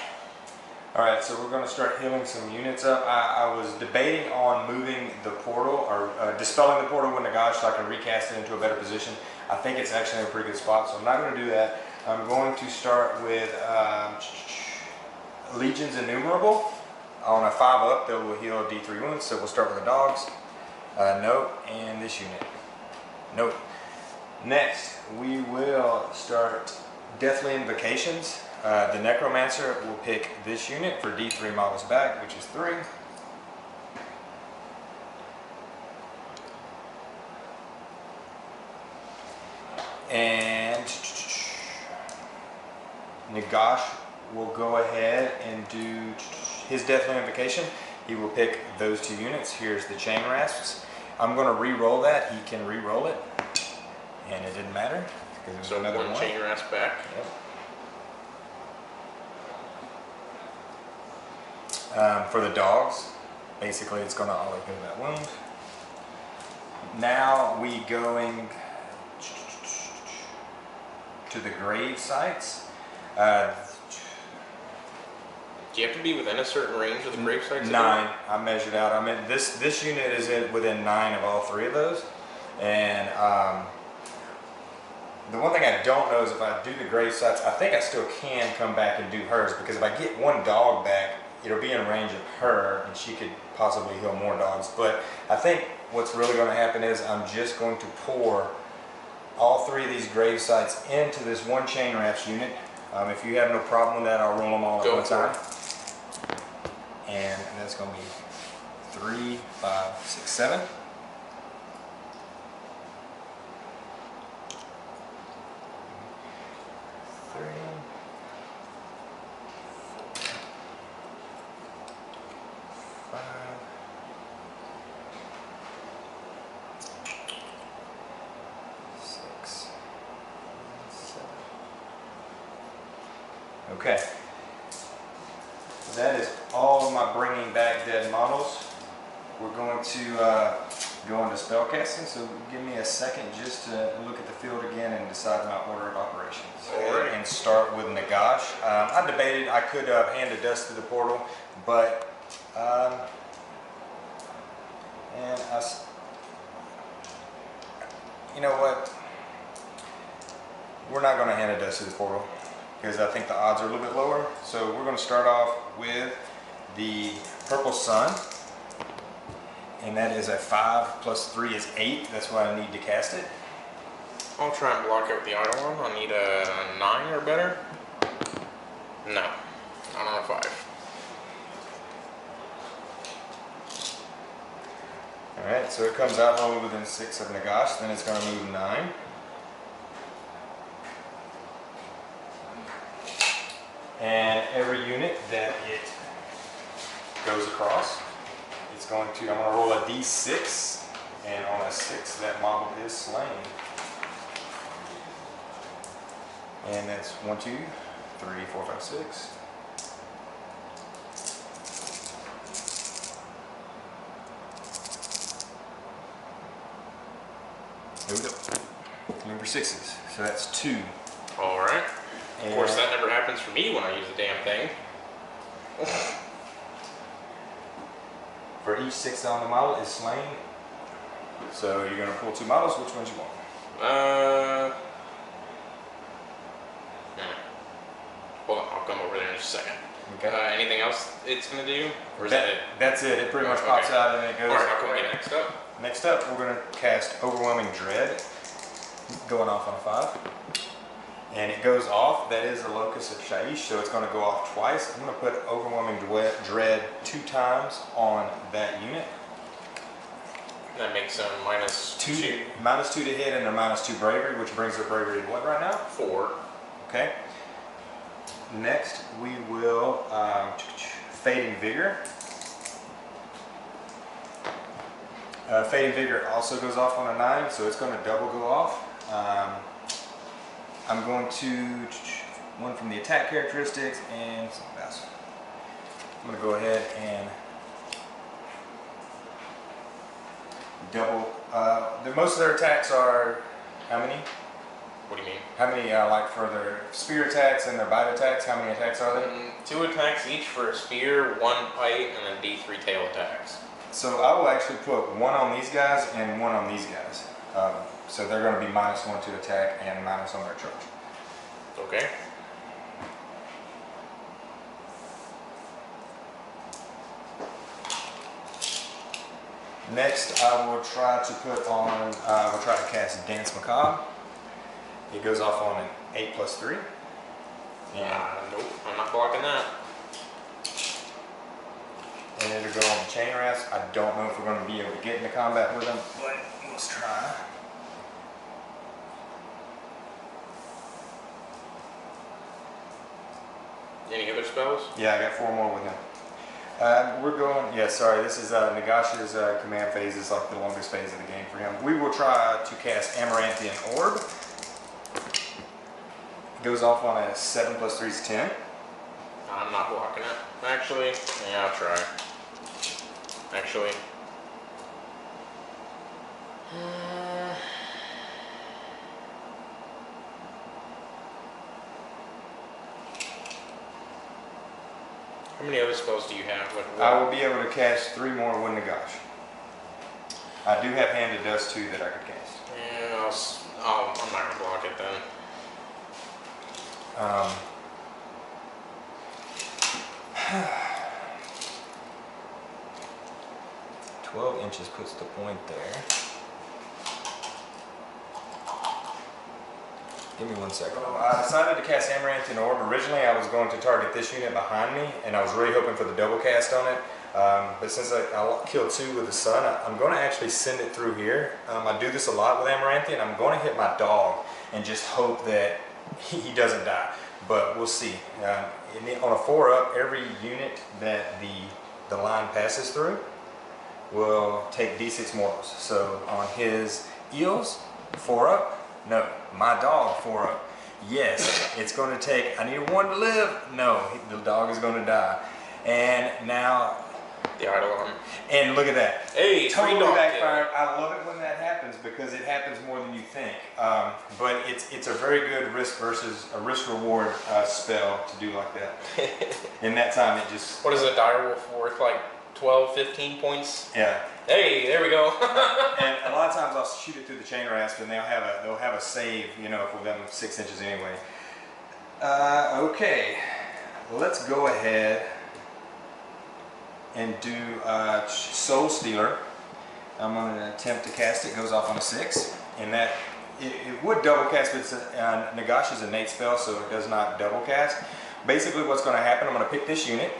[SPEAKER 2] Alright, so we're going to start healing some units up. I was debating on moving the portal, or dispelling the portal with Nagash so I can recast it into a better position. I think it's actually in a pretty good spot, so I'm not going to do that. I'm going to start with Legions Innumerable. On a 5 up, they will heal D3 wounds, so we'll start with the dogs. Nope, and this unit. Nope. Next, we will start Deathly Invocations. The Necromancer will pick this unit for D3 models back, which is 3. And Nagash will go ahead and do his Deathly Invocation. He will pick those 2 units. Here's the Chain Rasps. I'm going to re-roll that. He can re-roll it. And it didn't matter, because it was
[SPEAKER 1] So
[SPEAKER 2] another
[SPEAKER 1] one Chain Rasp back.
[SPEAKER 2] Yep. For the dogs, basically it's going to auto heal that wound. Now we going to the grave sites.
[SPEAKER 1] Do you have to be within a certain range of the grave sites?
[SPEAKER 2] 9. I measured out. I mean, this unit is within 9 of all 3 of those. And the one thing I don't know is if I do the grave sites, I think I still can come back and do hers, because if I get one dog back, it'll be in range of her and she could possibly heal more dogs. But I think what's really going to happen is I'm just going to pour all 3 of these grave sites into this one chain wraps unit. If you have no problem with that, I'll roll them all at one time. And that's going to be 3, 5, 6, 7. Okay, that is all of my bringing back dead models. We're going to go into spellcasting, so give me a second just to look at the field again and decide my order of operations.
[SPEAKER 1] Alright.
[SPEAKER 2] And start with Nagash. I debated I could hand a dust to the portal, but you know what? We're not going to hand a dust to the portal, because I think the odds are a little bit lower. So we're going to start off with the Purple Sun, and that is a 5 plus 3 is 8. That's why I need to cast it.
[SPEAKER 1] I'll try and block it with the Eidolon. I need a 9 or better. No, not on a 5.
[SPEAKER 2] Alright, so it comes out only within 6 of Nagash, then it's going to move 9. And every unit that it goes across, it's going to, I'm going to roll a d6, and on a 6, that model is slain. And that's 1, 2, 3, 4, 5, 6. Here we go. Number 6s. So that's 2.
[SPEAKER 1] Alright. Of course, that never happens for me when I use the damn thing.
[SPEAKER 2] For each 6 on the model is slain. So you're going to pull 2 models. Which ones you want?
[SPEAKER 1] Hold on, I'll come over there in just a second.
[SPEAKER 2] Okay.
[SPEAKER 1] Anything else it's going to do? Or is that it?
[SPEAKER 2] That's it. It pretty much pops out and it goes.
[SPEAKER 1] Alright, I'll come get next up.
[SPEAKER 2] Next up, we're going to cast Overwhelming Dread, going off on a 5. And it goes off, that is the Locus of Shaiish, so it's going to go off twice. I'm going to put Overwhelming Dread 2 times on that unit.
[SPEAKER 1] That makes them minus 2.
[SPEAKER 2] Minus 2 to hit and a minus 2 bravery, which brings their bravery to what right now?
[SPEAKER 1] 4.
[SPEAKER 2] Okay. Next, we will Fading Vigor. Fading Vigor also goes off on a 9, so it's going to double go off. I'm going to one from the attack characteristics and something else. I'm going to go ahead and double. Most of their attacks are how many?
[SPEAKER 1] What do you mean?
[SPEAKER 2] How many like for their spear attacks and their bite attacks? How many attacks are there?
[SPEAKER 1] 2 attacks each for a spear, 1 bite, and then D3 tail attacks.
[SPEAKER 2] So I will actually put 1 on these guys and 1 on these guys. So they're going to be minus 1 to attack and minus on their charge.
[SPEAKER 1] Okay.
[SPEAKER 2] Next, I will try to put on. We'll try to cast Dance Macabre. It goes off on an 8 plus 3. And
[SPEAKER 1] nope, I'm not blocking that.
[SPEAKER 2] And it'll go on the chain wraps. I don't know if we're going to be able to get into combat with them, but let's try.
[SPEAKER 1] Any other spells?
[SPEAKER 2] Yeah, I got 4 more with him. We're going, yeah, sorry, this is Nagash's command phase. Is like the longest phase of the game for him. We will try to cast Amaranthian Orb. It goes off on a 7 plus 3 is 10.
[SPEAKER 1] I'm not blocking it. Actually, yeah, I'll try. Actually, How many other spells do you have?
[SPEAKER 2] I will be able to cast 3 more with Nagash. I do have Hand of Dust too that I could cast.
[SPEAKER 1] Yeah, I'm not gonna block it then.
[SPEAKER 2] 12 inches puts the point there. Give me 1 second. I decided to cast Amaranth in Orb. Originally I was going to target this unit behind me, and I was really hoping for the double cast on it. But since I killed 2 with the sun, I'm going to actually send it through here. I do this a lot with Amaranth, and I'm going to hit my dog and just hope that he doesn't die. But we'll see. On a 4-up, every unit that the line passes through will take D6 mortals. So on his eels, 4-up, no. My dog, 4-up, yes. It's going to take, I need 1 to live, no. The dog is going to die. And now,
[SPEAKER 1] the Eidolon.
[SPEAKER 2] And look at that.
[SPEAKER 1] Hey,
[SPEAKER 2] totally backfired. I love it when that happens because it happens more than you think. But it's a very good risk reward spell to do like that. In that time, it just.
[SPEAKER 1] What is a direwolf worth? Like 12, 15 points?
[SPEAKER 2] Yeah.
[SPEAKER 1] Hey, there we go.
[SPEAKER 2] And a lot of times I'll shoot it through the chain rasp, and they'll have a save, you know, for them 6 inches anyway. Okay, let's go ahead and do Soul Stealer. I'm going to attempt to cast it. Goes off on a 6, and that it would double cast, but Nagash is an innate spell, so it does not double cast. Basically, what's going to happen? I'm going to pick this unit.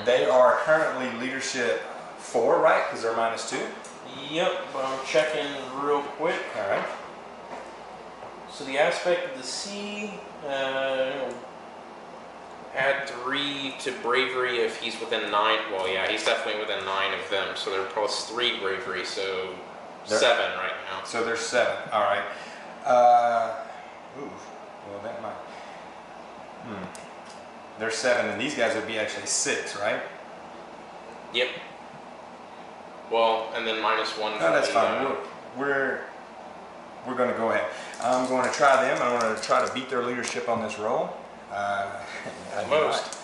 [SPEAKER 2] They are currently leadership 4, right? Because they're -2.
[SPEAKER 1] Yep, I'm checking real quick.
[SPEAKER 2] All right.
[SPEAKER 1] So the aspect of the sea, add 3 to bravery if he's within 9. Well, yeah, he's definitely within 9 of them. So they're +3 bravery, so 7 right now.
[SPEAKER 2] So there's 7. All right. Ooh. Well, that might. There's 7, and these guys would be actually 6, right?
[SPEAKER 1] Yep. Well, and then -1.
[SPEAKER 2] No, that's fine. We're going to go ahead. I'm going to try them. I'm going to try to beat their leadership on this roll.
[SPEAKER 1] Almost.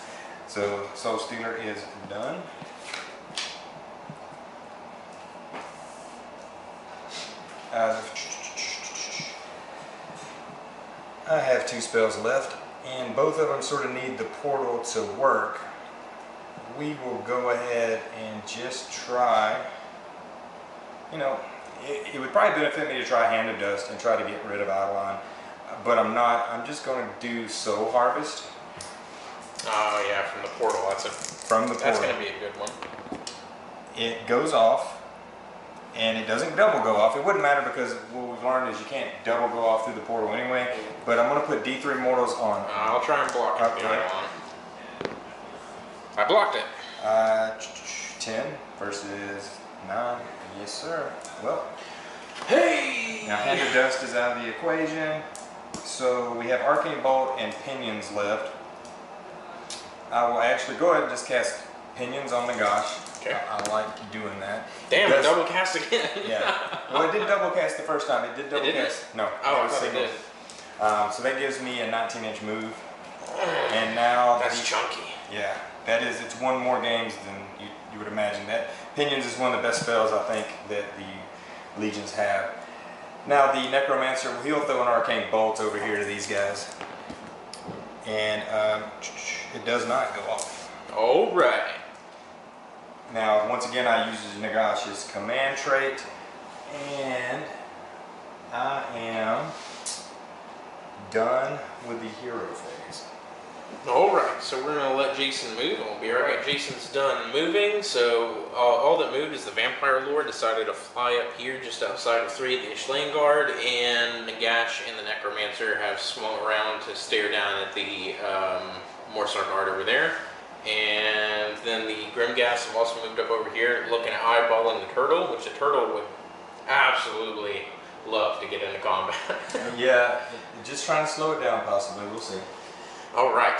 [SPEAKER 2] So Soul Stealer is done. I have 2 spells left, and both of them sort of need the portal to work. We will go ahead and just try, you know, it would probably benefit me to try Hand of Dust and try to get rid of Eidolon, but I'm not. I'm just going to do Soul Harvest.
[SPEAKER 1] Oh yeah, from the portal. That's going to be a good one.
[SPEAKER 2] It goes off, and it doesn't double go off. It wouldn't matter because what we've learned is you can't double go off through the portal anyway. But I'm going to put D3 mortals on.
[SPEAKER 1] I'll try and block it. I blocked it.
[SPEAKER 2] 10 versus 9. Yes, sir. Well,
[SPEAKER 1] hey!
[SPEAKER 2] Now Hand of Dust is out of the equation. So we have Arcane Bolt and Pinions left. I will actually go ahead and just cast Pinions on Nagash.
[SPEAKER 1] Okay.
[SPEAKER 2] I like doing that.
[SPEAKER 1] Damn, it double cast again.
[SPEAKER 2] Yeah. Well, it did double cast the first time. It did double cast. No.
[SPEAKER 1] Oh, I thought it did.
[SPEAKER 2] So that gives me a 19-inch move. And now
[SPEAKER 1] that's chunky.
[SPEAKER 2] Yeah. That is, it's 1 more games than you would imagine. That Pinions is one of the best spells I think that the Legions have. Now the Necromancer, he'll throw an Arcane Bolt over here to these guys. And it does not go off.
[SPEAKER 1] Alright.
[SPEAKER 2] Now once again I use Nagash's command trait. And I am done with the hero phase.
[SPEAKER 1] Alright, so we're going to let Jason move, and we'll be right back. Jason's done moving, so all that moved is the Vampire Lord decided to fly up here just outside of 3 of the Ishlane Guard, and Nagash and the Necromancer have swung around to stare down at the Morsar Guard over there. And then the Grimghast have also moved up over here, looking at eyeballing the turtle, which the turtle would absolutely love to get into combat.
[SPEAKER 2] Yeah, just trying to slow it down possibly, we'll see.
[SPEAKER 1] Alright,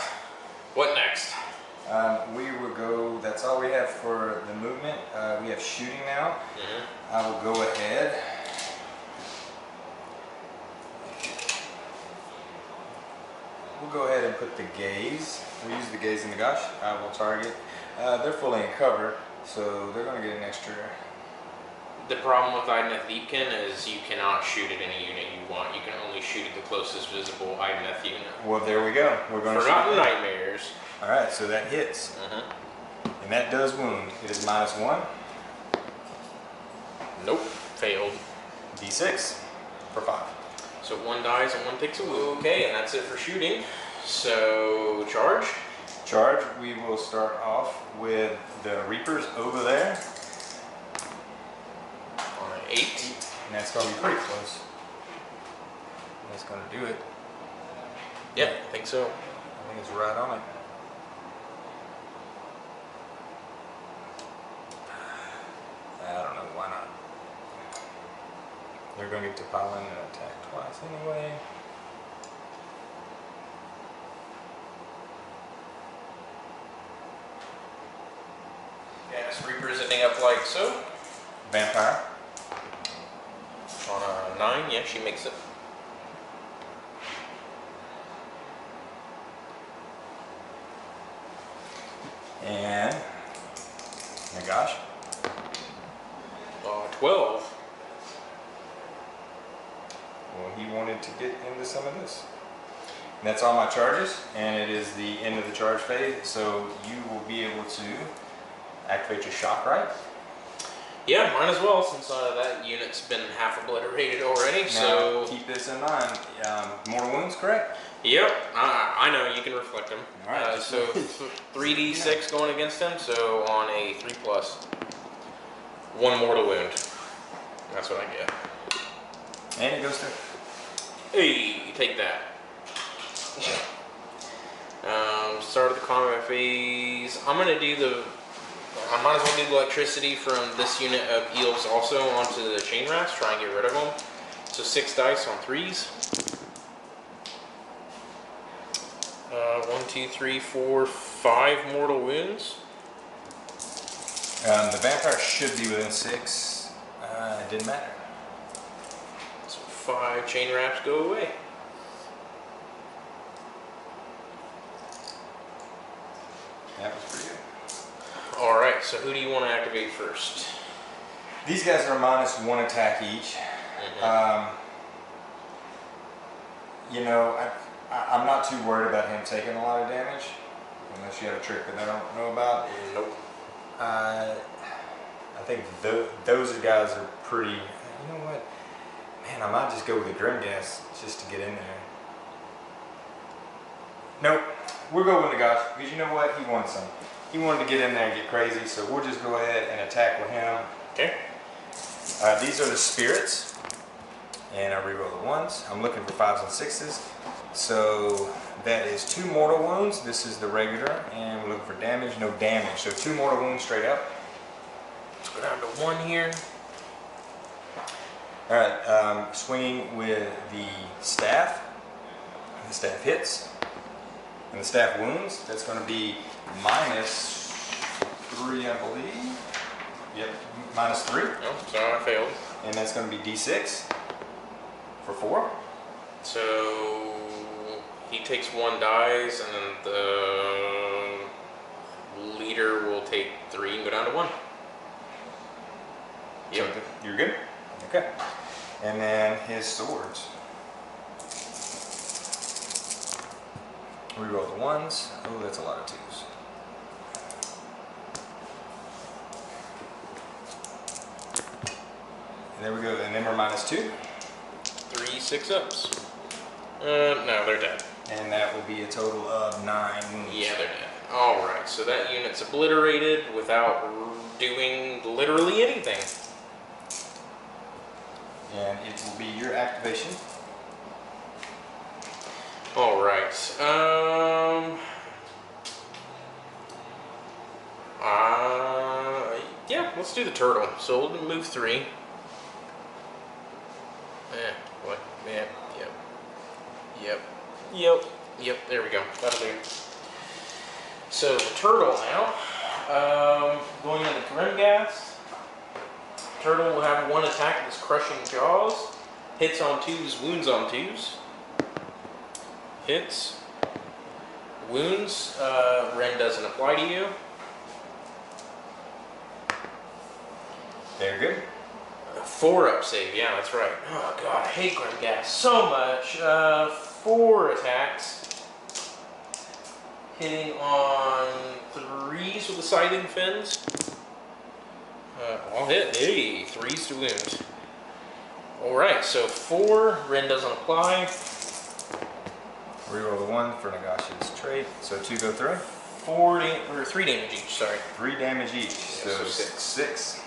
[SPEAKER 1] what next?
[SPEAKER 2] We will go, that's all we have for the movement. We have shooting now. I will go ahead we'll go ahead and put the gaze. We'll use the gaze in Nagash. I will target. They're fully in cover, so they're going to get an extra.
[SPEAKER 1] The problem with Idoneth Deepkin is you cannot shoot at any unit you want. You can only shoot at the closest visible Idoneth unit.
[SPEAKER 2] Well, there we go. We're going to
[SPEAKER 1] Forgotten Nightmares.
[SPEAKER 2] All right, so that hits. And that does wound. It is -1.
[SPEAKER 1] Nope, failed.
[SPEAKER 2] D6 for 5.
[SPEAKER 1] So 1 dies and 1 takes a wound. Okay, and that's it for shooting. So, charge.
[SPEAKER 2] Charge, we will start off with the Reapers over there.
[SPEAKER 1] On an 8.
[SPEAKER 2] And that's going to be pretty close. That's going to do it.
[SPEAKER 1] Yep, I think so.
[SPEAKER 2] I think it's right on it. I don't know, why not? They're going to get to pile in and attack twice anyway.
[SPEAKER 1] Yes, Reaper is ending up like so.
[SPEAKER 2] Vampire.
[SPEAKER 1] On a 9, yeah, she makes it.
[SPEAKER 2] And Nagash.
[SPEAKER 1] 12.
[SPEAKER 2] Well, he wanted to get into some of this. And that's all my charges, and it is the end of the charge phase, so you will be able to activate your shock, right?
[SPEAKER 1] Yeah, might as well, since that unit's been half obliterated already.
[SPEAKER 2] Now,
[SPEAKER 1] So
[SPEAKER 2] keep this in mind. Mortal wounds, correct?
[SPEAKER 1] yep, I know you can reflect them.
[SPEAKER 2] All right.
[SPEAKER 1] So 3d6 going against him. So on a 3+, 1 mortal wound. That's what I get.
[SPEAKER 2] And it goes through.
[SPEAKER 1] Hey, take that. Start of the combat phase. I might as well do the electricity from this unit of eels also onto the chain rats. Try and get rid of them. So 6 dice on 3s. 1, 2, 3, 4, 5 mortal wounds.
[SPEAKER 2] The vampire should be within 6. It didn't matter.
[SPEAKER 1] So 5 chain rats go away.
[SPEAKER 2] That was pretty good.
[SPEAKER 1] Alright, so who do you want to activate first?
[SPEAKER 2] These guys are -1 attack each. You know, I'm not too worried about him taking a lot of damage, unless you have a trick that I don't know about.
[SPEAKER 1] Nope.
[SPEAKER 2] I think those guys are pretty. You know what? Man, I might just go with the Grim Gas just to get in there. Nope. We'll go with Nagash, because you know what? He wanted some. He wanted to get in there and get crazy, so we'll just go ahead and attack with him.
[SPEAKER 1] Okay.
[SPEAKER 2] These are the spirits, and I reroll the 1s. I'm looking for 5s and 6s, so that is 2 mortal wounds. This is the regular, and we're looking for damage. No damage, so 2 mortal wounds straight up.
[SPEAKER 1] Let's go down to 1 here.
[SPEAKER 2] All right, swinging with the staff. The staff hits, and the staff wounds. That's going to be -3, I believe. Yep, -3.
[SPEAKER 1] Oh, so I failed.
[SPEAKER 2] And that's going to be D6 for 4.
[SPEAKER 1] So he takes 1 dice, and then the leader will take 3 and go down to 1. Yep.
[SPEAKER 2] So you're good? Okay. And then his swords. Reroll the 1s. Oh, that's a lot of 2s. And there we go. And then we're -2.
[SPEAKER 1] 3 6-ups. No, they're dead.
[SPEAKER 2] And that will be a total of 9 wounds.
[SPEAKER 1] Yeah, they're dead. Alright, so that unit's obliterated without doing literally anything.
[SPEAKER 2] And it will be your activation.
[SPEAKER 1] Alright, yeah, let's do the turtle. So we'll move 3. What? Yeah, yep, there we go. That'll do. So the turtle now, going into Grimgas. Turtle will have 1 attack with his crushing jaws. Hits on 2s, wounds on 2s. Hits. Wounds, Ren doesn't apply to you.
[SPEAKER 2] Very good.
[SPEAKER 1] 4 up save, yeah, that's right. Oh god, I hate Grim Gas so much. 4 attacks. Hitting on 3s with the Scything Fins. I'll hit. Hey, 3s to wound. Alright, so 4, Ren doesn't apply.
[SPEAKER 2] Reroll the 1 for Nagash's trait, so 2 go through.
[SPEAKER 1] 3 damage each, sorry.
[SPEAKER 2] 3 damage each,
[SPEAKER 1] Yeah,
[SPEAKER 2] so
[SPEAKER 1] 6.
[SPEAKER 2] 6.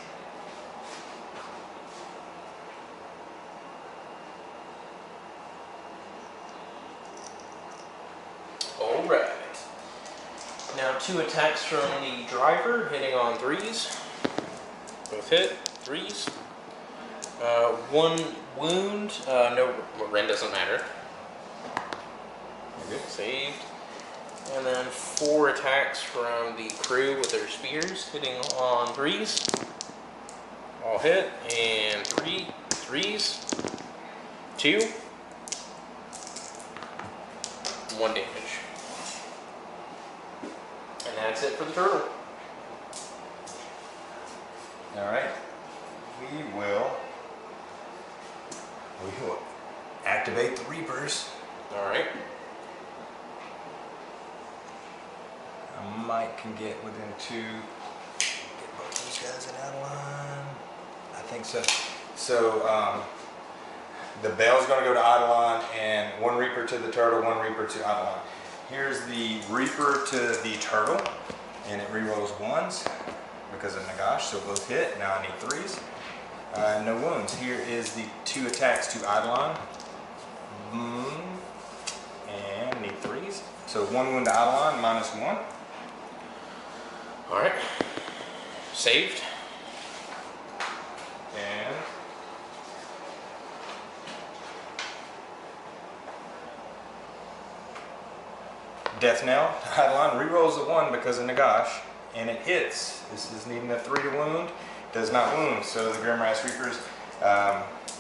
[SPEAKER 1] Alright. Now 2 attacks from the driver, hitting on 3s. Both hit, 3s. 1 wound, no, Ren doesn't matter.
[SPEAKER 2] Good.
[SPEAKER 1] Saved. And then 4 attacks from the crew with their spears, hitting on 3s. All hit, and 3s. 2. 1 damage. And that's it for the turtle.
[SPEAKER 2] Alright. We will activate the Reapers.
[SPEAKER 1] Alright.
[SPEAKER 2] Mike can get within 2. Get both those guys in Adeline. I think so. So the bell's going to go to Adeline, and 1 Reaper to the turtle, 1 Reaper to Adeline. Here's the Reaper to the turtle, and it rerolls 1s because of Nagash, so both hit. Now I need 3s. No wounds. Here is the 2 attacks to Adeline. And need 3s. So 1 wound to Adeline, -1.
[SPEAKER 1] Alright. Saved.
[SPEAKER 2] And Death Knell. Adeline rerolls the 1 because of Nagash, and it hits. This is needing a 3 to wound. Does not wound. So the Grimwrath Reapers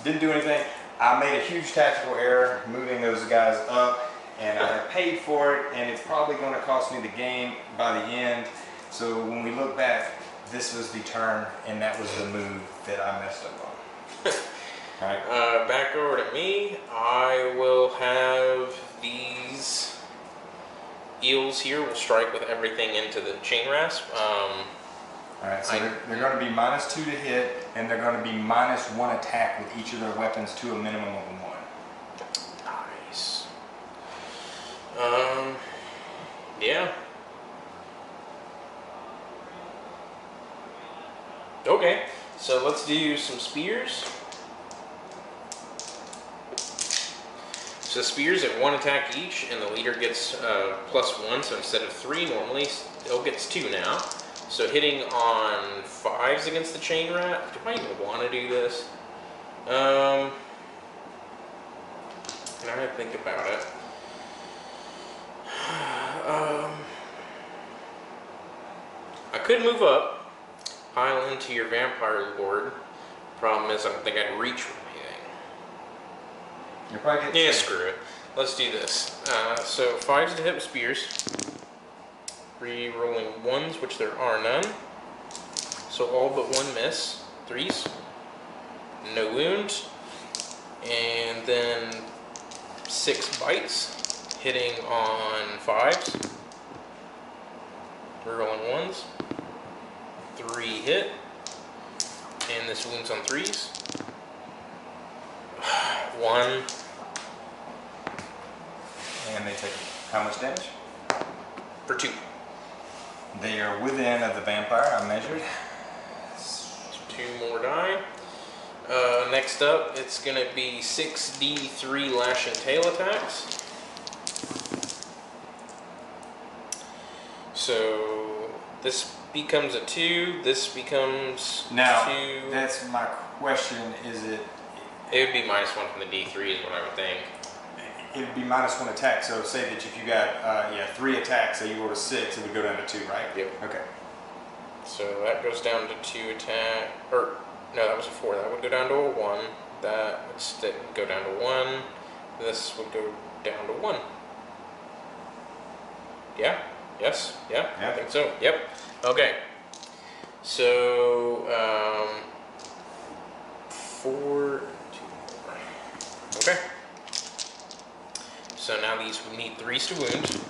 [SPEAKER 2] didn't do anything. I made a huge tactical error moving those guys up, and I paid for it, and it's probably going to cost me the game by the end. So when we look back, this was the turn, and that was the move that I messed up on. Alright.
[SPEAKER 1] Back over to me. I will have these eels here. Will strike with everything into the chain rasp.
[SPEAKER 2] Alright, so they're going to be -2 to hit, and they're going to be -1 attack with each of their weapons to a minimum of 1.
[SPEAKER 1] Nice. Yeah. Okay, so let's do some spears. So spears at 1 attack each, and the leader gets +1, so instead of 3 normally, still gets 2 now. So hitting on 5s against the chain rat. Do I even want to do this? Now I think about it. I could move up, pile into your vampire lord. Problem is, I don't think I'd reach with anything.
[SPEAKER 2] You're probably getting
[SPEAKER 1] Yeah, screw it. Let's do this. So 5s to hit with spears. Re-rolling 1s, which there are none. So all but 1 miss. 3s. No wound. And then 6 bites. Hitting on 5s. Re-rolling 1s. 3 hit. And this wounds on 3s. 1.
[SPEAKER 2] And they take how much damage?
[SPEAKER 1] For 2.
[SPEAKER 2] They are within of the vampire, I measured.
[SPEAKER 1] 2 more die. Next up, it's going to be 6d3 lash and tail attacks. So this becomes a 2. This becomes
[SPEAKER 2] Now,
[SPEAKER 1] 2.
[SPEAKER 2] that's my question. Is it?
[SPEAKER 1] It would be -1 from the d3 is what I would think.
[SPEAKER 2] It would be -1 attack. So say that if you got 3 attacks, say you rolled a 6, it would go down to 2, right?
[SPEAKER 1] Yep.
[SPEAKER 2] Okay.
[SPEAKER 1] So that goes down to 2 attack, or no, that was a 4. That would go down to a 1. That would go down to 1. This would go down to 1. Yeah. Yes. Yeah.
[SPEAKER 2] Yeah.
[SPEAKER 1] I think so. Yep. Okay. So 4, 2, 4. Okay. So now these we need 3s to wound.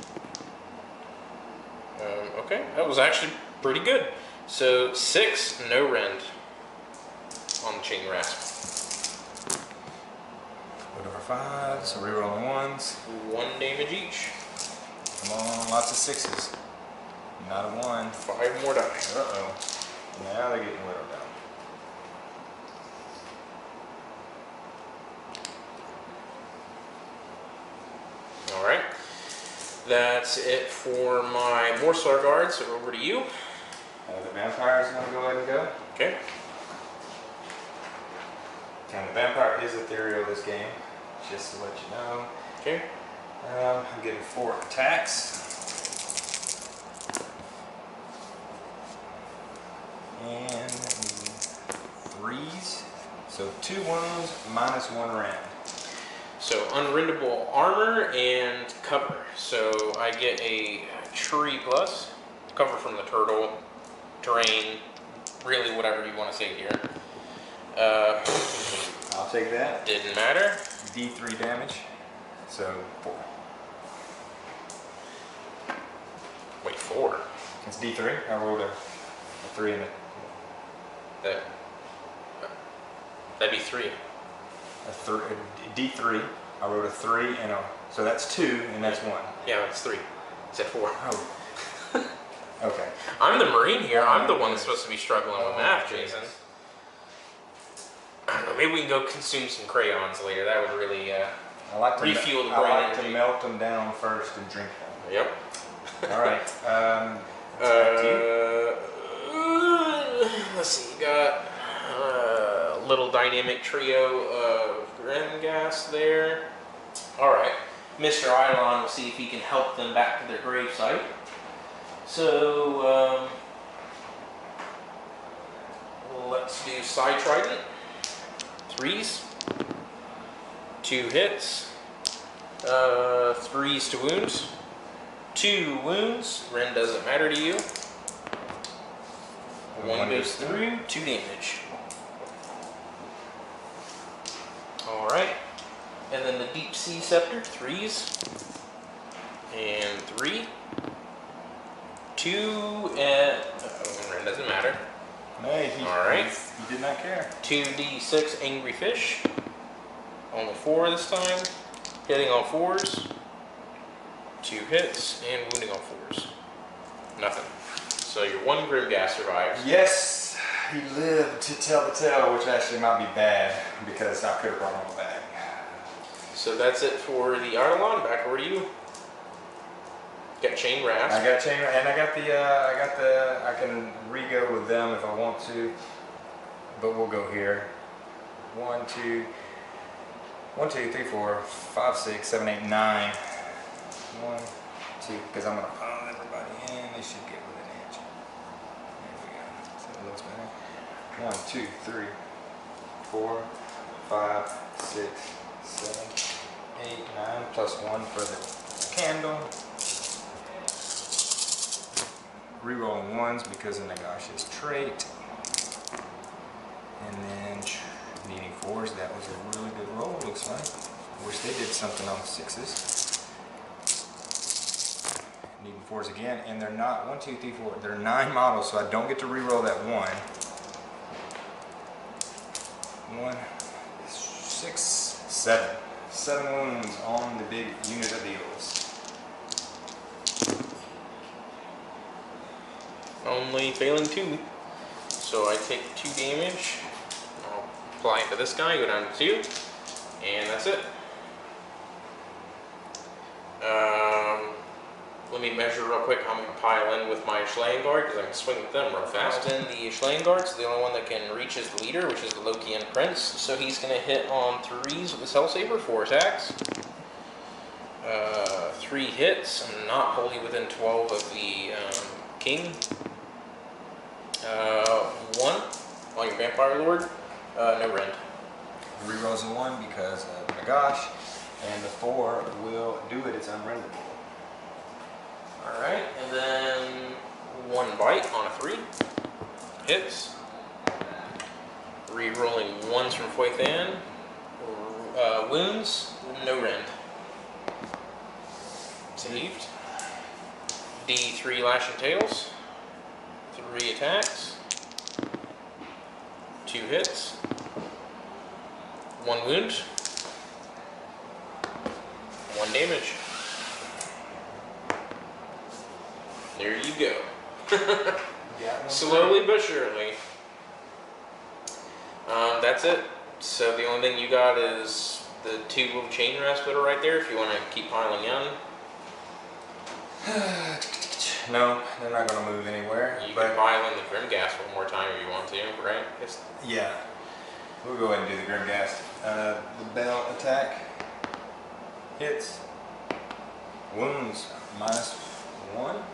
[SPEAKER 1] Okay, that was actually pretty good. So 6, no rend on the chain rasp.
[SPEAKER 2] Put over 5, so reroll the 1s.
[SPEAKER 1] 1 damage each.
[SPEAKER 2] Come on, lots of 6s. Not a 1.
[SPEAKER 1] 5 more die.
[SPEAKER 2] Uh-oh. Now they're getting whittled down.
[SPEAKER 1] Alright. That's it for my Morslar guard, so over to you.
[SPEAKER 2] The vampire's going to go ahead and go.
[SPEAKER 1] Okay.
[SPEAKER 2] And the vampire is ethereal this game, just to let you know.
[SPEAKER 1] Okay.
[SPEAKER 2] I'm getting 4 attacks. And 3s. So 2 wounds minus 1 rend.
[SPEAKER 1] So unrendable armor and cover. So I get a tree plus, cover from the turtle, terrain, really whatever you want to say here.
[SPEAKER 2] I'll take that.
[SPEAKER 1] Didn't matter.
[SPEAKER 2] D3 damage. So 4.
[SPEAKER 1] Wait, 4?
[SPEAKER 2] It's D3. I rolled a 3 in it.
[SPEAKER 1] That'd be 3.
[SPEAKER 2] D3. I wrote a 3 and a. So that's 2 and that's 1.
[SPEAKER 1] Yeah, that's 3. Is that 4?
[SPEAKER 2] Oh. Okay.
[SPEAKER 1] I'm the Marine here. I'm the one that's supposed to be struggling with math, Jason. I don't know. Maybe we can go consume some crayons later. That would really
[SPEAKER 2] I like to
[SPEAKER 1] refuel the brain
[SPEAKER 2] I like
[SPEAKER 1] energy.
[SPEAKER 2] to melt them down first and drink them.
[SPEAKER 1] Yep.
[SPEAKER 2] All right. Back to you.
[SPEAKER 1] Let's see. You got a little dynamic trio of Grengas there. All right. Mr. Eidolon will see if he can help them back to their gravesite. So let's do Side Trident. 3s. 2 hits. 3s to wounds. 2 wounds. Rend doesn't matter to you. 1 goes through. 2 damage. Alright. And then the Deep Sea Scepter. 3s. And 3. 2 and... Rend doesn't matter.
[SPEAKER 2] Hey,
[SPEAKER 1] Alright.
[SPEAKER 2] He did not care.
[SPEAKER 1] 2d6 Angry Fish. Only 4 this time. Hitting on 4s. 2 hits and wounding on 4s. Nothing. So your 1 Grimgas survives.
[SPEAKER 2] Yes, he lived to tell the tale, which actually might be bad because I could have brought him back.
[SPEAKER 1] So that's it for the Eidolon. Back over to you. Got Chain Rasp.
[SPEAKER 2] I got chain, and I got the. I can re-go with them if I want to, but we'll go here. 1, 2, 3, 4, 5, 6, 7, 8, 9. 1, 2, because I'm gonna pile everybody in. They should get within an inch. There we go. So it looks better. 1, 2, 3, 4, 5, 6, 7, 8, 9, plus 1 for the candle. Rerolling 1s because of Nagash's trait. And then needing 4s. That was a really good roll, looks like. Wish they did something on 6s. Needing 4s again. And they're not 1, 2, 3, 4. They're 9 models, so I don't get to reroll that 1. 1, 6, 7. 7 wounds on the big unit of eels.
[SPEAKER 1] Only failing 2. So I take 2 damage. I'll apply it to this guy, go down to 2. And that's it. Let me measure real quick how I'm going to pile in with my Schlangen Guard, because I can swing with them real fast. Then the Schlangen Guard's the only one that can reach his leader, which is the Lokian Prince. So he's going to hit on 3s with his Hell Saber, 4 attacks. 3 hits. I'm not wholly within 12 of the King. 1 on your Vampire Lord. No rend.
[SPEAKER 2] Rerolls a 1 because of Nagash, and the 4 will do it. It's unrendable.
[SPEAKER 1] Alright, and then 1 bite on a 3. Hits. Re-rolling 1s from Foythan. Wounds, no rend. Saved. D3 lashing tails. 3 attacks. 2 hits. 1 wound. 1 damage. There you go. Slowly but surely. That's it. So the only thing you got is the 2 little chain rasps that are right there if you want to keep piling in.
[SPEAKER 2] No, they're not going to move anywhere.
[SPEAKER 1] You can pile in the Grimghast one more time if you want to, right?
[SPEAKER 2] Yeah. We'll go ahead and do the Grimghast. The bell attack. Hits. Wounds -1.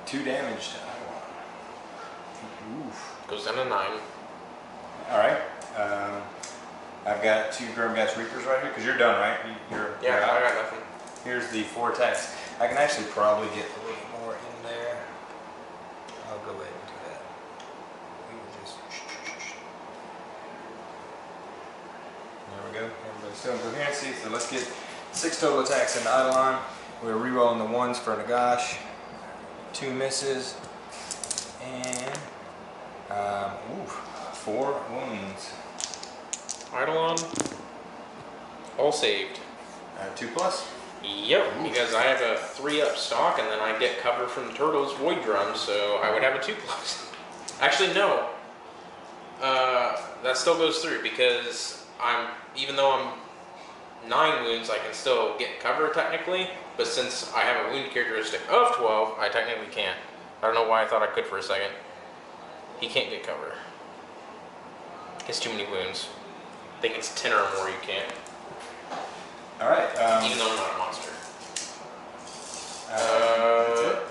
[SPEAKER 2] 2 damage to Idoneth. Oof.
[SPEAKER 1] Goes down to 9.
[SPEAKER 2] Alright. I've got 2 Grimghast Reapers right here, because you're done, right?
[SPEAKER 1] Yeah, I got nothing.
[SPEAKER 2] Here's the 4 attacks. I can actually probably get a little more in there. I'll go ahead and do that. We will just... There we go. Everybody's still in coherency, so let's get 6 total attacks in Eidolon. We're re-rolling the 1s for Nagash. 2 misses. And... 4 wounds.
[SPEAKER 1] Eidolon, all saved.
[SPEAKER 2] 2+.
[SPEAKER 1] Yep, because I have a 3-up stock and then I get cover from the Turtle's Void Drum, so I would have a 2+. Actually, no. That still goes through because even though I'm 9 wounds, I can still get cover technically, but since I have a wound characteristic of 12, I technically can't. I don't know why I thought I could for a second. He can't get cover. It's too many wounds. I think it's 10 or more you can't.
[SPEAKER 2] Alright.
[SPEAKER 1] Even though I'm not a monster.
[SPEAKER 2] That's it?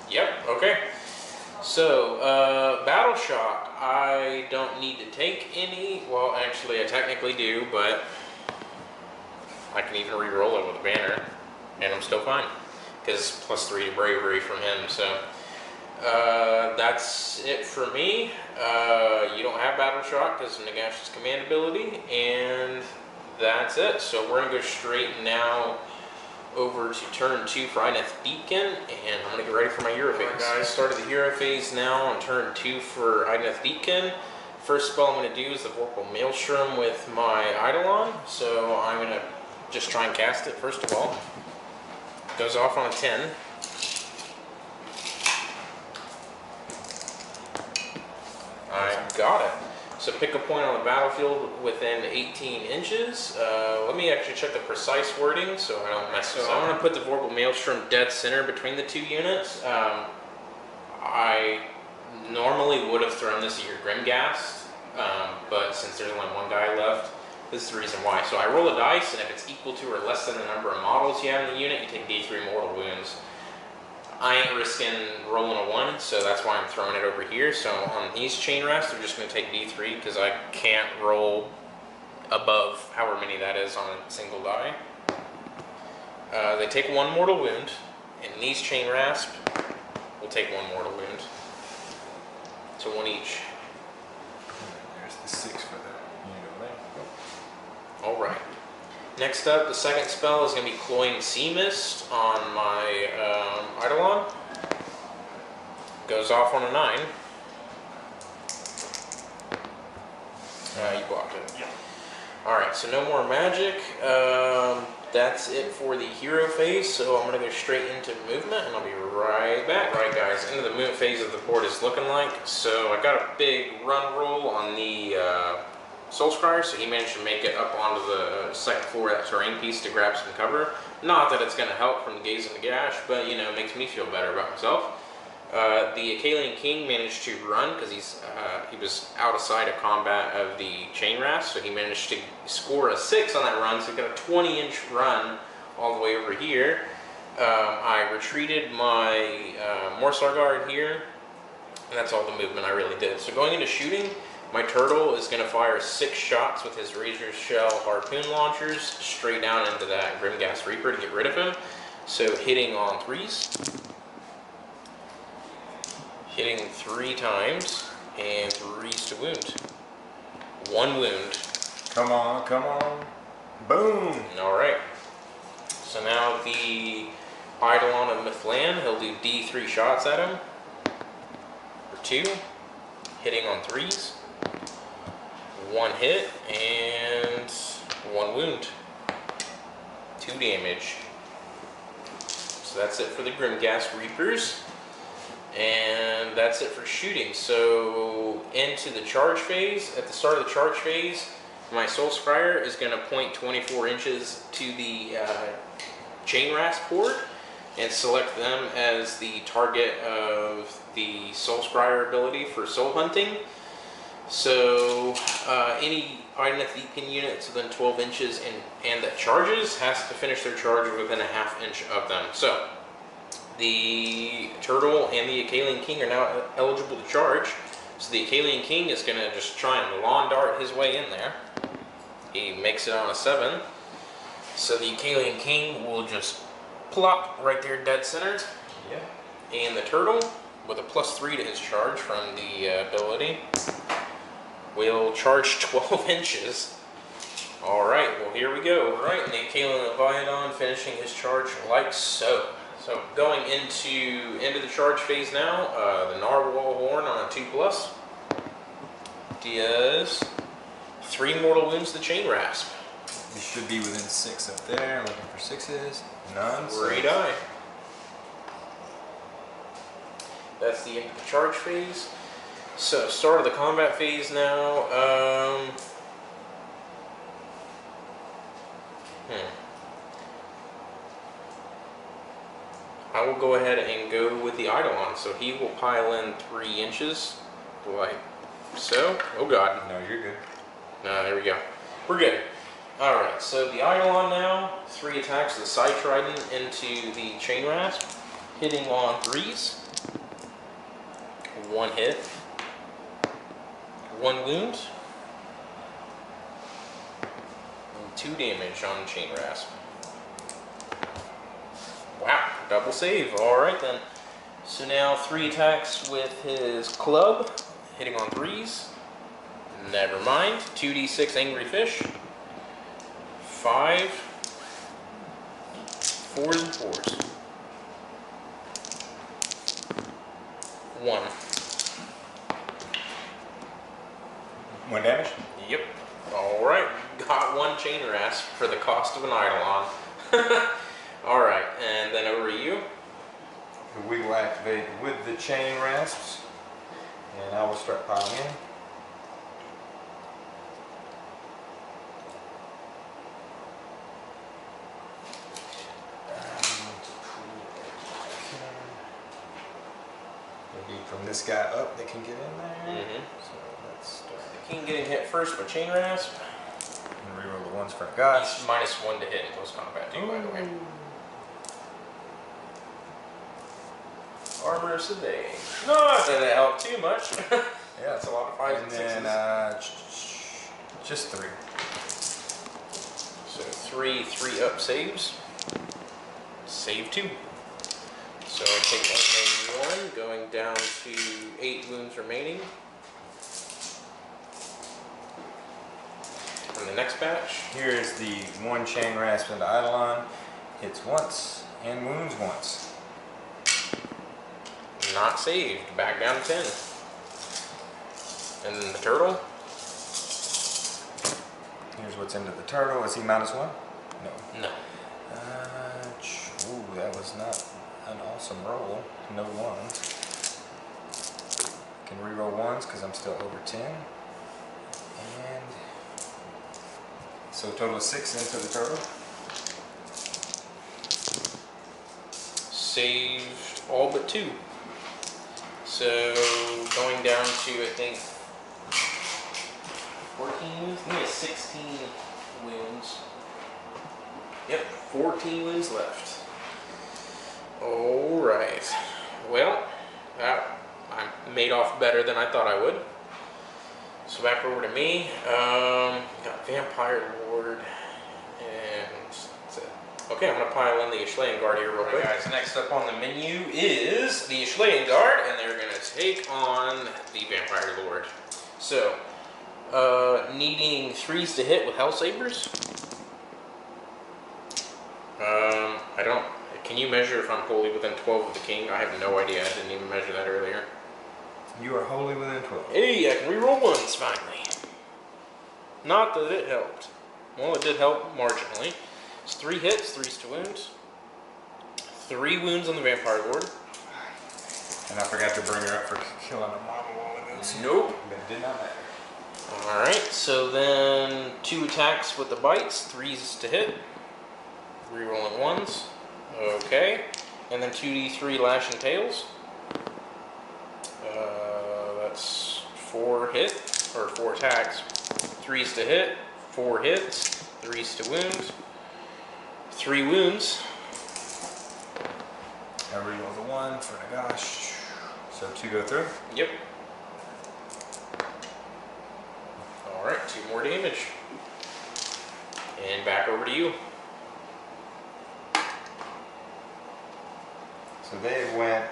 [SPEAKER 1] Yep, okay. So, Battle Shock, I don't need to take any. Well, actually, I technically do, but I can even re-roll it with a banner, and I'm still fine. Because +3 to bravery from him, so. That's it for me. You don't have Battle Shock because of Nagash's command ability, and that's it. So we're going to go straight now over to turn 2 for Idoneth Deepkin, and I'm going to get ready for my hero phase. Alright guys, started the hero phase now on turn 2 for Idoneth Deepkin. First spell I'm going to do is the Vorpal Maelstrom with my Eidolon, so I'm going to just try and cast it first of all. Goes off on a 10. I got it. So pick a point on the battlefield within 18 inches. Let me actually check the precise wording so I don't mess this up. I'm going to put the Vorpal Maelstrom dead center between the 2 units. I normally would have thrown this at your Grimghast, but since there's only 1 guy left, this is the reason why. So I roll a dice, and if it's equal to or less than the number of models you have in the unit, you take D3 mortal wounds. I ain't risking rolling a 1, so that's why I'm throwing it over here. So on these chain rasps, they're just going to take D3 because I can't roll above however many that is on a single die. They take 1 mortal wound, and these chain rasp will take 1 mortal wound. So 1 each.
[SPEAKER 2] There's the 6 for the unit.
[SPEAKER 1] Alright. Next up, the second spell is going to be Cloying Sea Mist on my Eidolon. Goes off on a 9. You blocked it. Yeah. Alright, so no more magic. That's it for the hero phase, so I'm going to go straight into movement, and I'll be right back. Alright guys, into the movement phase of the board is looking like. So I got a big run roll on the Soul Scryer, so he managed to make it up onto the second floor of that terrain piece to grab some cover. Not that it's going to help from the Gaze of Nagash, but you know, it makes me feel better about myself. The Acalian King managed to run because he was out of sight of combat of the chain rasp, so he managed to score a 6 on that run, so he got a 20-inch run all the way over here. I retreated my Morsar Guard here, and that's all the movement I really did. So going into shooting, my turtle is going to fire 6 shots with his Razor Shell harpoon launchers straight down into that Grimghast Reaper to get rid of him. So hitting on 3s, hitting 3 times, and 3s to wound. 1 wound.
[SPEAKER 2] Come on, come on. Boom!
[SPEAKER 1] Alright. So now the Eidolon of Mithlan, he'll do D3 shots at him. For 2. Hitting on 3s. 1 hit, and 1 wound. 2 damage. So that's it for the Grimghast Reapers. And that's it for shooting. So into the charge phase, at the start of the charge phase, my Soul Scryer is going to point 24 inches to the Chain Rasp board and select them as the target of the Soul Scryer ability for soul hunting. So any Idoneth Deepkin units within 12 inches and that charges has to finish their charge within a ½ inch of them. So the Turtle and the Acalian King are now eligible to charge. So the Acalian King is going to just try and lawn dart his way in there. He makes it on a 7. So the Acalian King will just plop right there dead center.
[SPEAKER 2] Yeah.
[SPEAKER 1] And the Turtle, with a +3 to his charge from the ability, will charge 12 inches. Alright, well here we go. Alright, and the Acalian Leviathan finishing his charge like so. So going into the charge phase now, the Narwhal Horn on a 2+. Does 3 mortal wounds to Chain Rasp.
[SPEAKER 2] You should be within 6 up there. Looking for 6s. None.
[SPEAKER 1] Great eye. That's the end of the charge phase. So start of the combat phase now. I will go ahead and go with the Eidolon. So he will pile in 3 inches, like so. Oh god.
[SPEAKER 2] No, you're good.
[SPEAKER 1] No, there we go. We're good. Alright, so the Eidolon now, 3 attacks with the Side Trident into the Chain Rasp, hitting on 3s. 1 hit. 1 wound. And 2 damage on Chain Rasp. Wow, double save. Alright then. So now 3 attacks with his club, hitting on 3s. Never mind. 2d6 Angry Fish. 5. 4s and 4s. 1.
[SPEAKER 2] 1 damage?
[SPEAKER 1] Yep. Alright. Got 1 Chain Rasp for the cost of an Eidolon. Alright, and then over to you.
[SPEAKER 2] We will activate with the Chain Rasps. And I will start piling in. Maybe from this guy up, they can get in there. So let's start.
[SPEAKER 1] The King getting hit first by Chain Rasp.
[SPEAKER 2] And reroll the ones for Nagash.
[SPEAKER 1] He's -1 to hit in close combat too, by the way. Armor of Sedate. Not that it helped too much.
[SPEAKER 2] Yeah,
[SPEAKER 1] That's a lot of 5s and 6s.
[SPEAKER 2] And then just 3.
[SPEAKER 1] So 3 up saves. Save 2. So I take only 1, going down to 8 wounds remaining. And the next batch.
[SPEAKER 2] Here is the 1 Chain Rasp into Eidolon. Hits once and wounds once.
[SPEAKER 1] Not saved. Back down to 10. And then the Turtle.
[SPEAKER 2] Here's what's into the Turtle. Is he -1? No.
[SPEAKER 1] No.
[SPEAKER 2] Ooh, that was not an awesome roll. No 1s. Can reroll 1s because I'm still over 10. And so a total of 6 into the Turtle.
[SPEAKER 1] Saved all but 2. So going down to, I think, 14 wounds? I think it's 16 wounds. Yep, 14 wounds left. Alright. Well, I made off better than I thought I would. So back over to me. Got Vampire Lord. And that's it. Okay, I'm going to pile in the Ashlayan Guard here real quick. Guys, next up on the menu is the Ashlayan Guard, and they're going to take on the Vampire Lord. So, needing 3s to hit with Hell Sabers. I don't... Can you measure if I'm wholly within 12 of the king? I have no idea. I didn't even measure that earlier.
[SPEAKER 2] You are wholly within 12.
[SPEAKER 1] Hey, I can reroll 1s finally. Not that it helped. Well, it did help marginally. It's 3 hits, 3s to wounds. 3 wounds on the Vampire Lord.
[SPEAKER 2] And I forgot to bring her up for killing a model.
[SPEAKER 1] Nope.
[SPEAKER 2] But it did not matter.
[SPEAKER 1] Alright, so then 2 attacks with the bites, 3s to hit. Rerolling 1s. Okay. And then 2d3 lashing tails. That's 4 hit, or 4 attacks. 3s to hit, 4 hits, 3s to wound. 3 wounds.
[SPEAKER 2] I reroll the 1 for Nagash. So 2 go through?
[SPEAKER 1] Yep. Alright, 2 more damage. And back over to you.
[SPEAKER 2] So they went.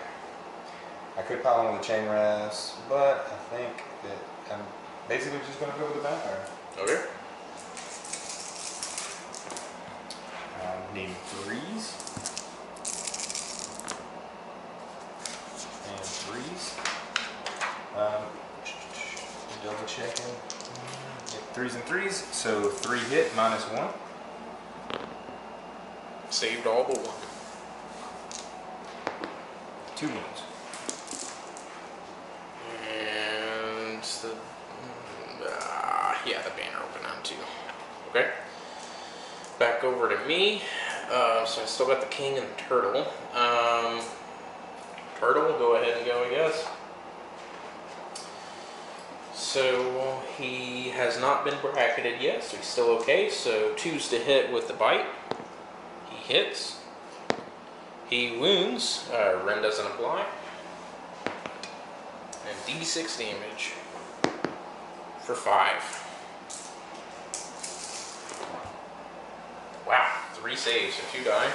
[SPEAKER 2] I could pile on with the chain rasp, but I think that I'm basically just going to go with the vampire.
[SPEAKER 1] Okay.
[SPEAKER 2] Need 3s. And 3s. Double checking. Yep, 3s and 3s. So 3 hit minus 1.
[SPEAKER 1] Saved all but 1.
[SPEAKER 2] 2 wounds.
[SPEAKER 1] And the... yeah, the banner open on 2. Okay. Back over to me. So I still got the king and the turtle. Turtle, go ahead and go, I guess. So he has not been bracketed yet, so he's still okay. So 2s to hit with the bite. He hits. He wounds. Ren doesn't apply. And d6 damage for 5. Wow, 3 saves, so 2 die.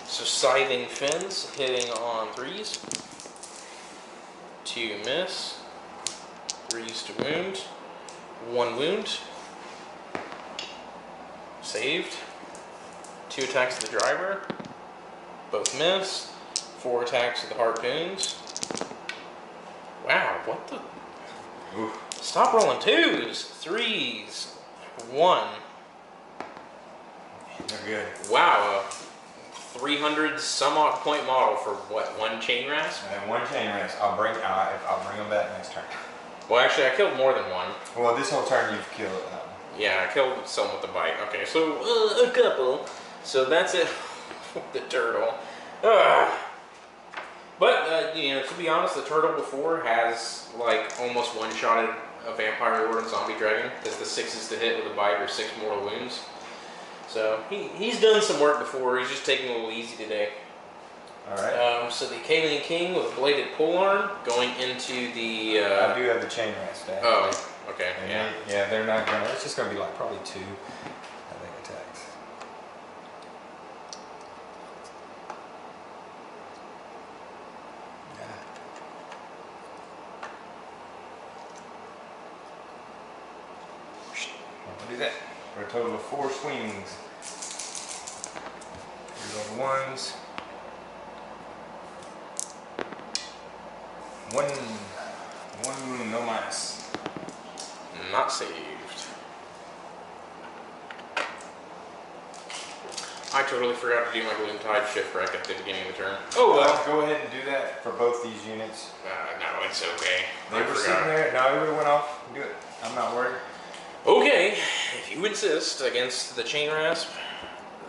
[SPEAKER 1] So Scything Fins, hitting on 3s. 2 miss. 3s to wound. 1 wound. Saved. 2 attacks to the driver. Both miss. 4 attacks with the harpoons. Wow, what the...
[SPEAKER 2] Oof.
[SPEAKER 1] Stop rolling 2s, 3s, 1.
[SPEAKER 2] They're good.
[SPEAKER 1] Wow, a 300 some odd point model for what, 1 chain rasp?
[SPEAKER 2] And then 1 chain rasp. I'll bring them back next turn.
[SPEAKER 1] Well, actually, I killed more than 1.
[SPEAKER 2] Well, this whole turn you've killed.
[SPEAKER 1] Yeah, I killed some with the bite. Okay, so a couple. So that's it with the turtle. But, you know, to be honest, the turtle before has, like, almost one-shotted a Vampire Lord and Zombie Dragon, because the 6s to hit with a bite or 6 mortal wounds. So, he's done some work before, he's just taking a little easy today.
[SPEAKER 2] Alright.
[SPEAKER 1] So the Kaling King with a bladed polearm going into the...
[SPEAKER 2] I do have the chain rasp back.
[SPEAKER 1] Oh, okay,
[SPEAKER 2] And
[SPEAKER 1] yeah.
[SPEAKER 2] they're not gonna, it's just gonna be like probably 2, I think, attacks. I'll do that for a total of 4 swings. Here's all the 1s. 1, no minus.
[SPEAKER 1] Not saved. I totally forgot to do my Gloom Tide shift wreck at the beginning of the turn. Oh well.
[SPEAKER 2] Go ahead and do that for both these units.
[SPEAKER 1] No, it's okay.
[SPEAKER 2] They were sitting there. No, it would have went off. Do it. I'm not worried.
[SPEAKER 1] Okay, if you insist, against the Chain Rasp,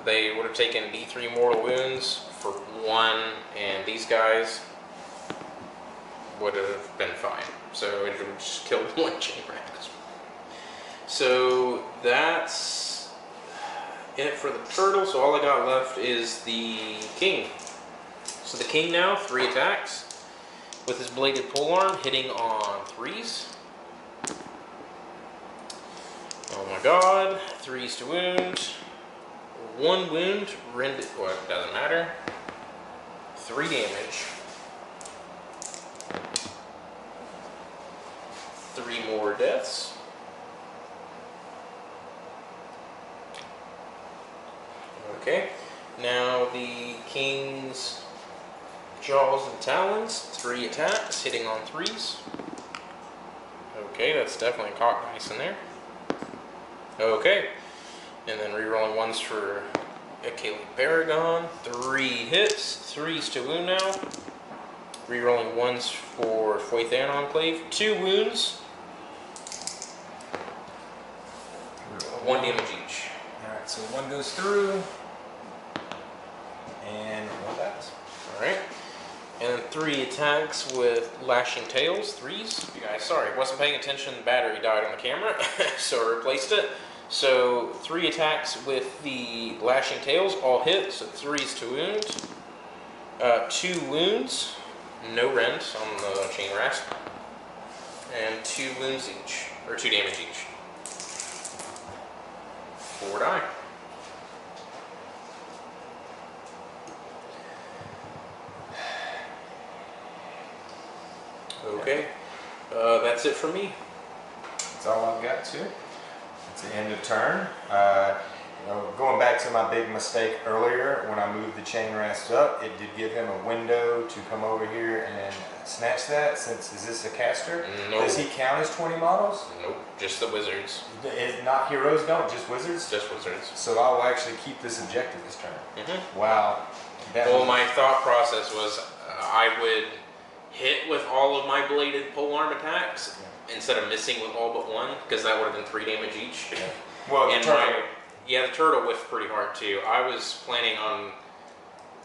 [SPEAKER 1] they would have taken D3 mortal wounds for 1, and these guys would have been fine. So it would just kill 1 Chain Rasp. So that's it for the turtle. So all I got left is the king. So the king now, 3 attacks with his bladed polearm, hitting on 3s. Oh my god. 3s to wound. 1 wound. Rend. Well, it doesn't matter. 3 damage. 3 more deaths. Okay. Now the King's Jaws and Talons. 3 attacks, hitting on 3s. Okay, that's definitely cocked nice in there. Okay. And then rerolling 1s for Achille Paragon. 3 hits, 3s to wound now. Rerolling 1s for Foythan Enclave. 2 wounds. 1 damage each.
[SPEAKER 2] Alright, so 1 goes through. And 1 dies.
[SPEAKER 1] Alright. And then 3 attacks with Lashing Tails, 3s. You guys, sorry, wasn't paying attention, the battery died on the camera, so I replaced it. So 3 attacks with the Lashing Tails, all hit, so 3s to wound. 2 wounds, no rend on the Chain Rasp. And 2 wounds each, or 2 damage each. 4 die. Okay, that's it for me.
[SPEAKER 2] That's all I've got too. It's the end of turn. Going back to my big mistake earlier, when I moved the Chain Rasp up, it did give him a window to come over here and snatch that. Since is this a caster?
[SPEAKER 1] Nope.
[SPEAKER 2] Does he count as 20 models?
[SPEAKER 1] Nope, just the wizards.
[SPEAKER 2] Not heroes don't, just wizards?
[SPEAKER 1] Just wizards.
[SPEAKER 2] So I will actually keep this objective this turn.
[SPEAKER 1] Mm-hmm.
[SPEAKER 2] Wow.
[SPEAKER 1] Well, my thought process was I would hit with all of my bladed polearm attacks instead of missing with all but 1, because that would have been 3 damage each.
[SPEAKER 2] Yeah. Well,
[SPEAKER 1] and the turtle whiffed pretty hard too. I was planning on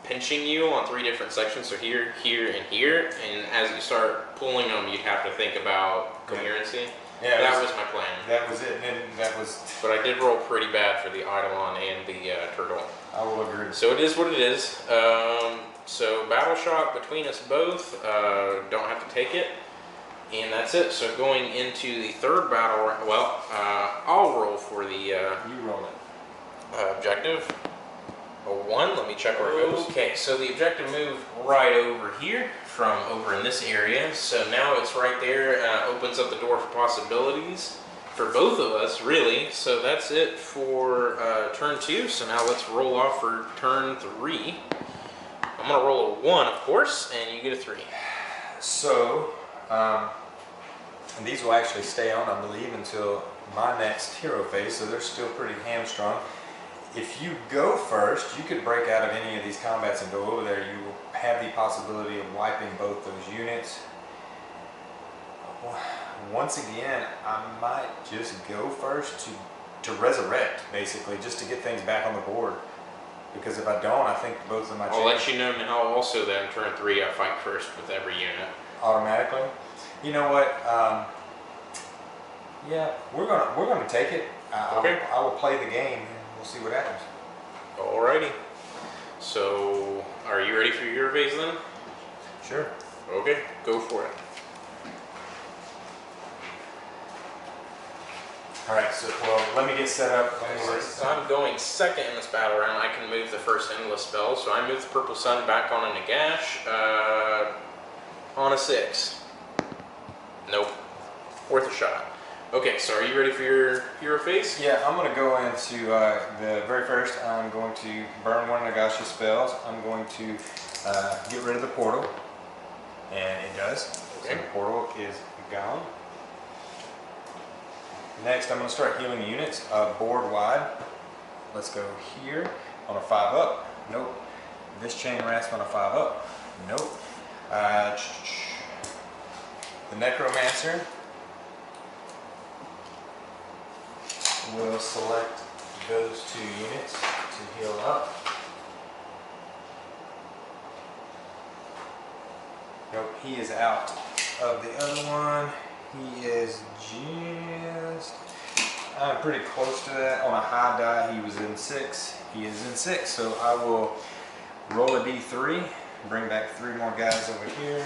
[SPEAKER 1] pinching you on 3 different sections, so here, here, and here. And as you start pulling them, you'd have to think about coherency.
[SPEAKER 2] Yeah,
[SPEAKER 1] that was my plan.
[SPEAKER 2] That was it. And that was.
[SPEAKER 1] But I did roll pretty bad for the Eidolon and the turtle.
[SPEAKER 2] I will agree.
[SPEAKER 1] So it is what it is. So battle shot between us both. Don't have to take it. And that's it. So going into the 3rd battle, well, I'll roll for the
[SPEAKER 2] you roll it.
[SPEAKER 1] Objective. A 1. Let me check where it goes. Okay, so the objective moved right over here from over in this area. So now it's right there. Opens up the door for possibilities for both of us, really. So that's it for turn 2. So now let's roll off for turn 3. I'm going to roll a 1, of course, and you get a 3.
[SPEAKER 2] So, and these will actually stay on, I believe, until my next hero phase, so they're still pretty hamstrung. If you go first, you could break out of any of these combats and go over there. You will have the possibility of wiping both those units. Once again, I might just go first to resurrect, basically, just to get things back on the board. Because if I don't, I think both of my
[SPEAKER 1] I'll let you know now also that in turn 3 I fight first with every unit.
[SPEAKER 2] Automatically? You know what? Yeah, we're gonna take it.
[SPEAKER 1] Okay.
[SPEAKER 2] I will play the game and we'll see what happens.
[SPEAKER 1] Alrighty. So, are you ready for your phase then?
[SPEAKER 2] Sure.
[SPEAKER 1] Okay, go for it.
[SPEAKER 2] Alright, so, well, let me get set up.
[SPEAKER 1] Since I'm going second in this battle round, I can move the first endless spell. So I move the Purple Sun back on a Nagash on a 6. Nope. Worth a shot. Okay, so are you ready for your hero phase?
[SPEAKER 2] Yeah, I'm going to go into the very first. I'm going to burn one of Nagash's spells. I'm going to get rid of the portal. And it does. Okay. So the portal is gone. Next, I'm going to start healing units board wide. Let's go here on a 5 up. Nope. This Chain Rasp on a 5 up. Nope. The Necromancer will select those 2 units to heal up. Nope, he is out of the other one. He is just, I'm pretty close to that. On a high die, he was in 6. He is in 6, so I will roll a d3, bring back 3 more guys over here.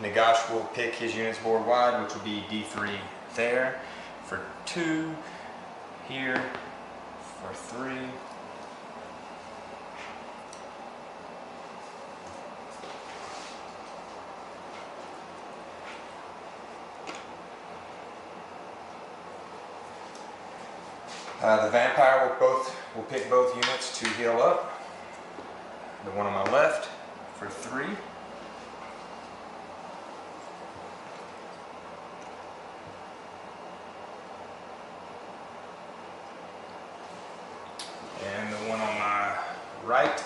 [SPEAKER 2] Nagash will pick his units board wide, which will be D3 there for 2, here for 3. The vampire will pick both units to heal up. The one on my left for 3. And the one on my right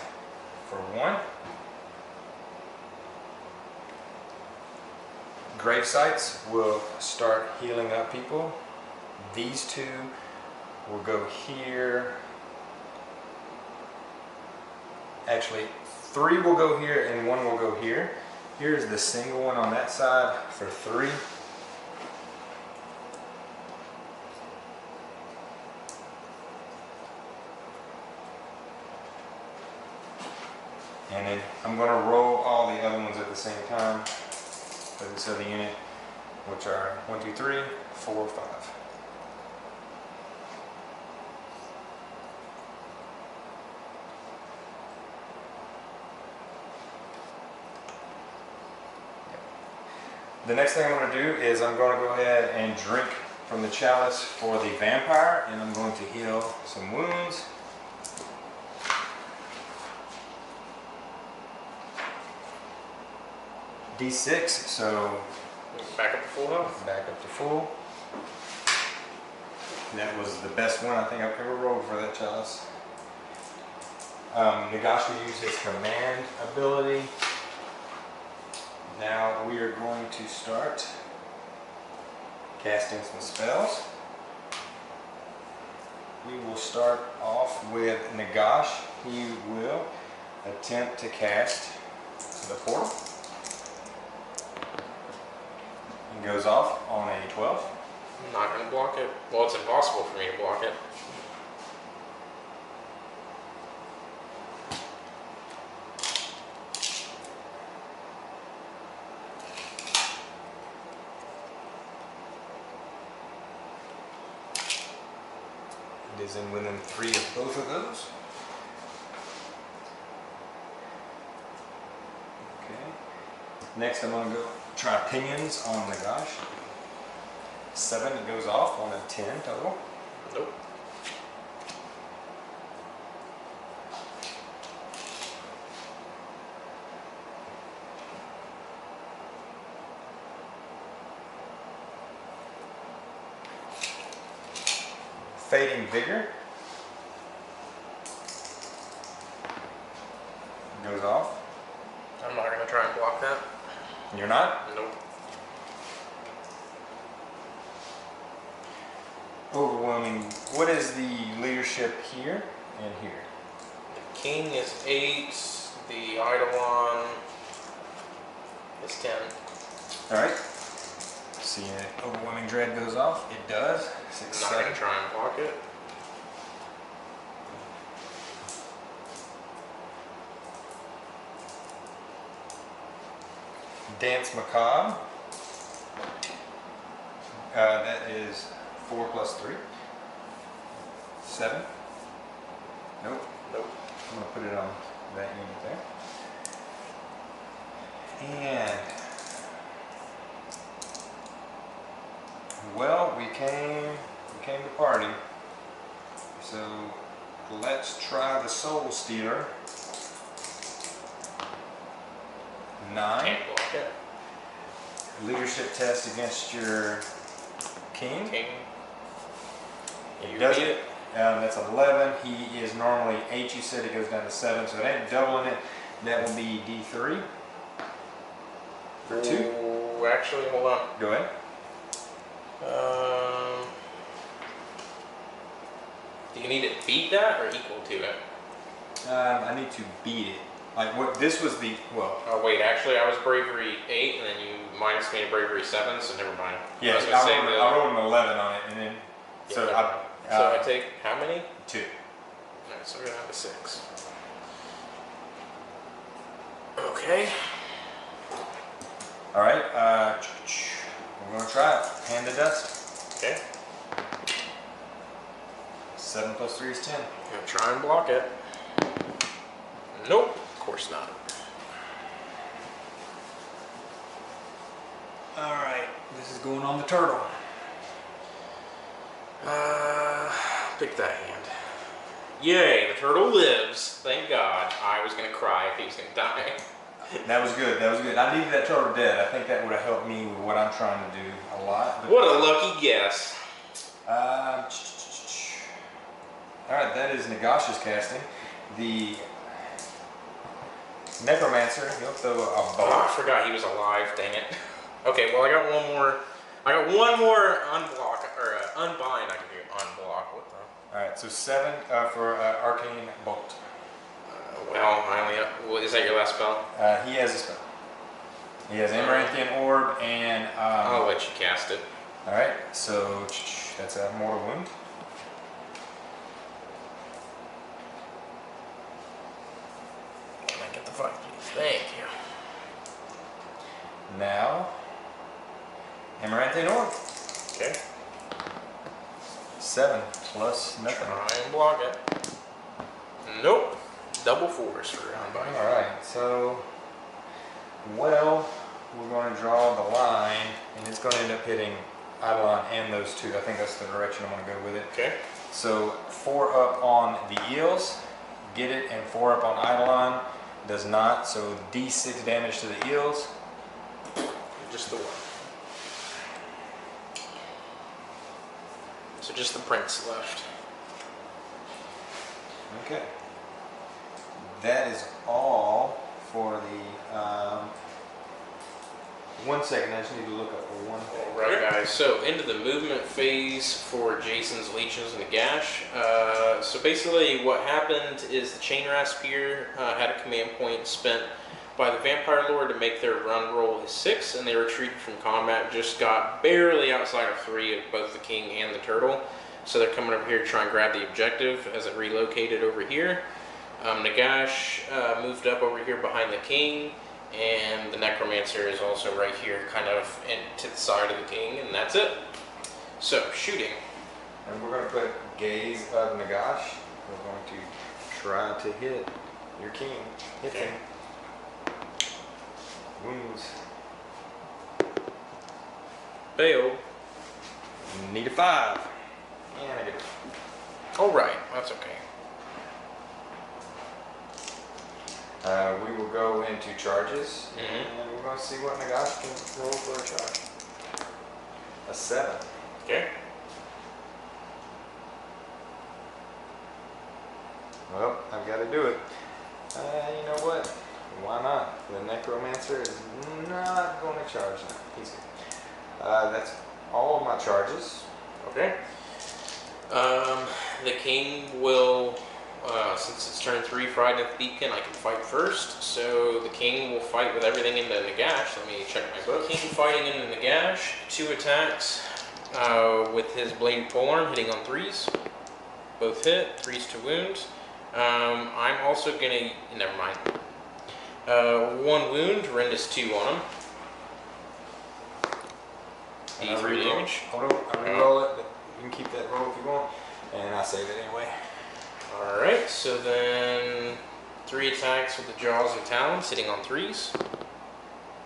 [SPEAKER 2] for 1. Grave sites will start healing up people. These 2 will go here. Actually, 3 will go here and 1 will go here. Here's the single one on that side for 3. And then I'm going to roll all the other ones at the same time for this other unit, which are 1, 2, 3, 4, 5. The next thing I'm going to do is I'm going to go ahead and drink from the chalice for the vampire, and I'm going to heal some wounds. D6, so
[SPEAKER 1] back up to full health.
[SPEAKER 2] Back up to full. That was the best one I think I've ever rolled for that chalice. Nagash will use his command ability. Now we are going to start casting some spells. We will start off with Nagash. He will attempt to cast the portal. He goes off on a 12.
[SPEAKER 1] I'm not going to block it. Well, it's impossible for me to block it.
[SPEAKER 2] It is in within 3 of both of those. Okay. Next I'm going to go try pinions on Nagash. 7, it goes off on a 10 total.
[SPEAKER 1] Nope.
[SPEAKER 2] Fading Vigor goes off.
[SPEAKER 1] I'm not going to try and block that.
[SPEAKER 2] You're not?
[SPEAKER 1] Nope.
[SPEAKER 2] Overwhelming. What is the leadership here and here?
[SPEAKER 1] The king is 8. The Eidolon is 10.
[SPEAKER 2] Alright. See, Overwhelming Dread goes off. It does. 6,
[SPEAKER 1] I'm not going to try and block it.
[SPEAKER 2] Dance Macabre. That is 4 plus 3. 7. Nope.
[SPEAKER 1] Nope.
[SPEAKER 2] I'm going to put it on that unit there. And well, we came to party. So let's try the Soul Stealer. 9.
[SPEAKER 1] Can't block it.
[SPEAKER 2] Leadership test against your king.
[SPEAKER 1] King.
[SPEAKER 2] It does it. That's 11. He is normally 8. You said it goes down to 7, so it ain't doubling it. That will be D3 for 2.
[SPEAKER 1] Ooh, actually, hold on.
[SPEAKER 2] Go ahead.
[SPEAKER 1] Do you need it beat that or equal to it?
[SPEAKER 2] I need to beat it. Like what? This was the well.
[SPEAKER 1] Oh wait, actually, I was bravery 8, and then you minus me to bravery 7, so never mind.
[SPEAKER 2] Yeah, I rolled an 11 on it, and then so
[SPEAKER 1] I take how many?
[SPEAKER 2] 2.
[SPEAKER 1] Alright, so we're gonna have a 6. Okay.
[SPEAKER 2] All right, we're gonna try it. Hand to dust.
[SPEAKER 1] Okay.
[SPEAKER 2] 7 plus 3 is 10.
[SPEAKER 1] Gonna try and block it. Nope, of course not.
[SPEAKER 2] All right, this is going on the turtle.
[SPEAKER 1] Pick that hand. Yay, the turtle lives. Thank God. I was gonna cry if he was gonna die.
[SPEAKER 2] That was good. That was good. I needed that turtle dead. I think that would have helped me with what I'm trying to do a lot.
[SPEAKER 1] What a lucky guess.
[SPEAKER 2] All right, that is Nagash's casting. The Necromancer, he'll throw a
[SPEAKER 1] Oh, I
[SPEAKER 2] bolt.
[SPEAKER 1] forgot he was alive. Dang it. Okay, well I got one more. I got one more unblock or unbind. I can do unblock. What the?
[SPEAKER 2] All right, so 7 for Arcane Bolt.
[SPEAKER 1] Well, I only have, well, is that your last spell?
[SPEAKER 2] He has a spell. He has Amaranthian Orb and.
[SPEAKER 1] I'll let you cast it.
[SPEAKER 2] All right, so that's a mortal wound.
[SPEAKER 1] Can I get the 5, please? Thank you.
[SPEAKER 2] Now, Amaranthian Orb.
[SPEAKER 1] Okay.
[SPEAKER 2] 7 plus nothing.
[SPEAKER 1] Try and block it. Nope. Double 4s for unbind.
[SPEAKER 2] All right, so well, we're going to draw the line, and it's going to end up hitting Eidolon and those two. I think that's the direction I'm going to go with it.
[SPEAKER 1] Okay.
[SPEAKER 2] So 4 up on the eels, get it, and 4 up on Eidolon does not. So D6 damage to the eels.
[SPEAKER 1] Just the one. So just the prince left.
[SPEAKER 2] Okay. That is all for the. 1 second, I just need to look up for one thing.
[SPEAKER 1] Alright guys, so into the movement phase for Jason's Leeches and Nagash. So basically what happened is the Chain Rasp here had a command point spent by the Vampire Lord to make their run roll his 6, and they retreated from combat, just got barely outside of 3 of both the King and the Turtle. So they're coming over here to try and grab the objective as it relocated over here. Nagash moved up over here behind the King, and the Necromancer is also right here, kind of to the side of the King, and that's it. So, shooting.
[SPEAKER 2] And we're going to put Gaze of Nagash. We're going to try to hit your King. Hit him. Wounds.
[SPEAKER 1] Failed.
[SPEAKER 2] Need a 5. And I get it.
[SPEAKER 1] Alright, that's okay.
[SPEAKER 2] We will go into charges,
[SPEAKER 1] Mm-hmm.
[SPEAKER 2] and we're going to see what Nagash can roll for a charge. A 7.
[SPEAKER 1] Okay.
[SPEAKER 2] Well, I've got to do it. You know what? Why not? The Necromancer is not going to charge now. He's good. That's all of my charges.
[SPEAKER 1] Okay. The King will, since it's turn 3 for Idoneth Deepkin, I can fight first. So the King will fight with everything into Nagash. Let me check my book. King fighting into Nagash. 2 attacks with his bladed polearm, hitting on 3s. Both hit, 3s to wound. I'm also gonna, never mind. 1 wound, Rendus 2 on him. D3 damage.
[SPEAKER 2] Hold on, I'm gonna roll it, but you can keep that roll if you want. And I save it anyway.
[SPEAKER 1] Alright, so then 3 attacks with the Jaws and Talons, hitting on 3s.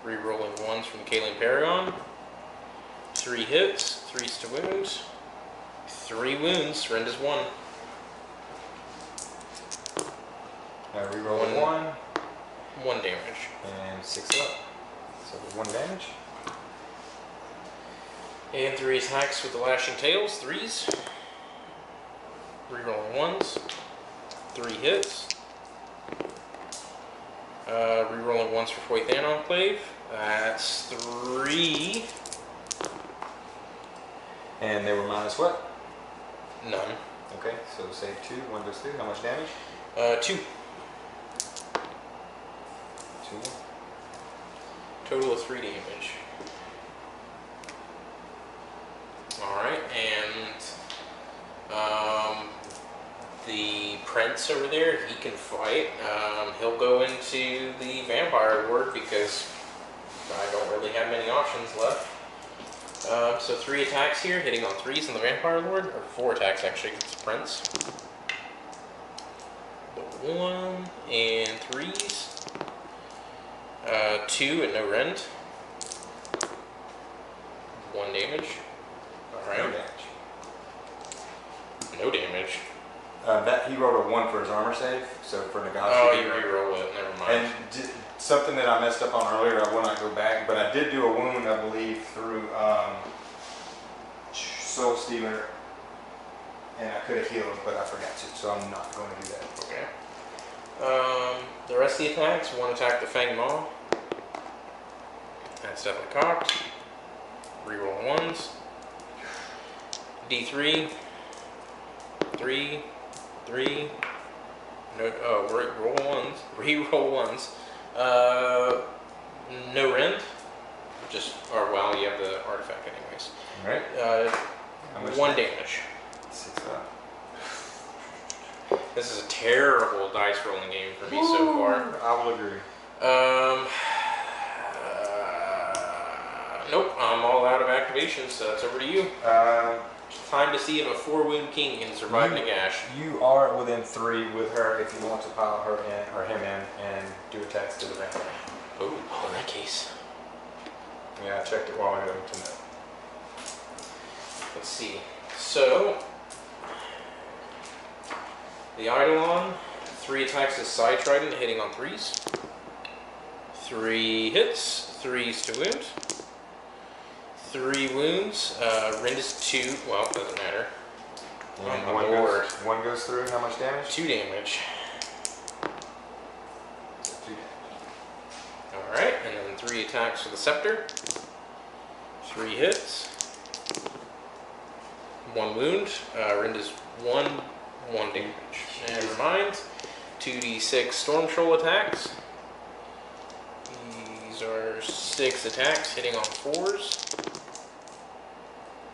[SPEAKER 1] Rerolling 1s from Kaelin Paragon. 3 hits, 3s to wound. 3 wounds, Rendus 1.
[SPEAKER 2] Reroll 1.
[SPEAKER 1] 1 damage.
[SPEAKER 2] And 6 up. So 1 damage.
[SPEAKER 1] And 3 attacks with the Lashing Tails, 3s. Rerolling 1s. 3 hits. Rerolling 1s for Foythan Enclave. That's 3.
[SPEAKER 2] And they were minus what?
[SPEAKER 1] None.
[SPEAKER 2] Okay, so save 2. 1 goes through. How much damage?
[SPEAKER 1] 2.
[SPEAKER 2] 2.
[SPEAKER 1] Total of 3 damage. Alright, and the Prince over there, he can fight. He'll go into the Vampire Lord because I don't really have many options left. So 3 attacks here, hitting on 3s on the Vampire Lord, or 4 attacks actually against the Prince. The 1 and 3s. 2 at no rend. 1 damage. Alright.
[SPEAKER 2] No damage.
[SPEAKER 1] No damage.
[SPEAKER 2] That he rolled a 1 for his armor save, so for Nagash.
[SPEAKER 1] Oh, you re-roll it, never mind.
[SPEAKER 2] And something that I messed up on earlier, I will not go back, but I did do a wound, I believe, through Soul Stealer, and I could have healed, but I forgot to, so I'm not going to do that.
[SPEAKER 1] Okay. The rest of the attacks, 1 attack the Fang Maw. That's definitely cocked. Reroll 1s. D3. 3. 3. No, roll 1s. Reroll 1s. No rend. Just, or well, you have the artifact anyways.
[SPEAKER 2] Right.
[SPEAKER 1] 1 damage.
[SPEAKER 2] 6 up.
[SPEAKER 1] This is a terrible dice rolling game for me so far.
[SPEAKER 2] I will agree.
[SPEAKER 1] Nope, I'm all out of activation, so that's over to you. Time to see if a 4-wound king can survive Nagash.
[SPEAKER 2] You are within 3 with her if you want to pile her in or him in and do attacks to the vampire.
[SPEAKER 1] Oh, in that case.
[SPEAKER 2] Yeah, I checked it while ago to know.
[SPEAKER 1] Let's see. So, the Eidolon, 3 attacks as Side Trident, hitting on 3s. 3 hits, 3s to wound. 3 wounds. Rend is 2. Well, doesn't matter.
[SPEAKER 2] And
[SPEAKER 1] Oh my lord.
[SPEAKER 2] One goes through. How much damage?
[SPEAKER 1] 2 damage.
[SPEAKER 2] 2 damage.
[SPEAKER 1] Alright, and then 3 attacks for the Scepter. 3 hits. 1 wound. Rend is 1 damage. Never mind. 2d6 Storm Troll attacks. These are 6 attacks, hitting on 4s.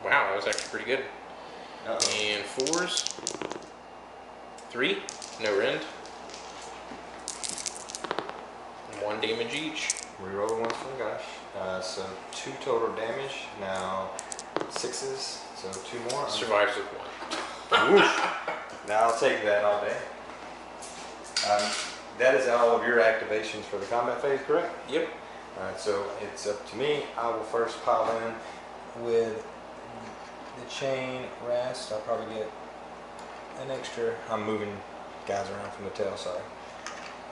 [SPEAKER 1] Wow, that was actually pretty good. And 4s. 3, no rend. 1 damage each.
[SPEAKER 2] Reroll the 1s from Nagash. So 2 total damage. Now 6s, so 2 more.
[SPEAKER 1] Survives with 1.
[SPEAKER 2] Now I'll take that all day. That is all of your activations for the combat phase, correct?
[SPEAKER 1] Yep.
[SPEAKER 2] Alright, so it's up to me. I will first pile in with the chain rest. I'll probably get an extra. I'm moving guys around from the tail, sorry.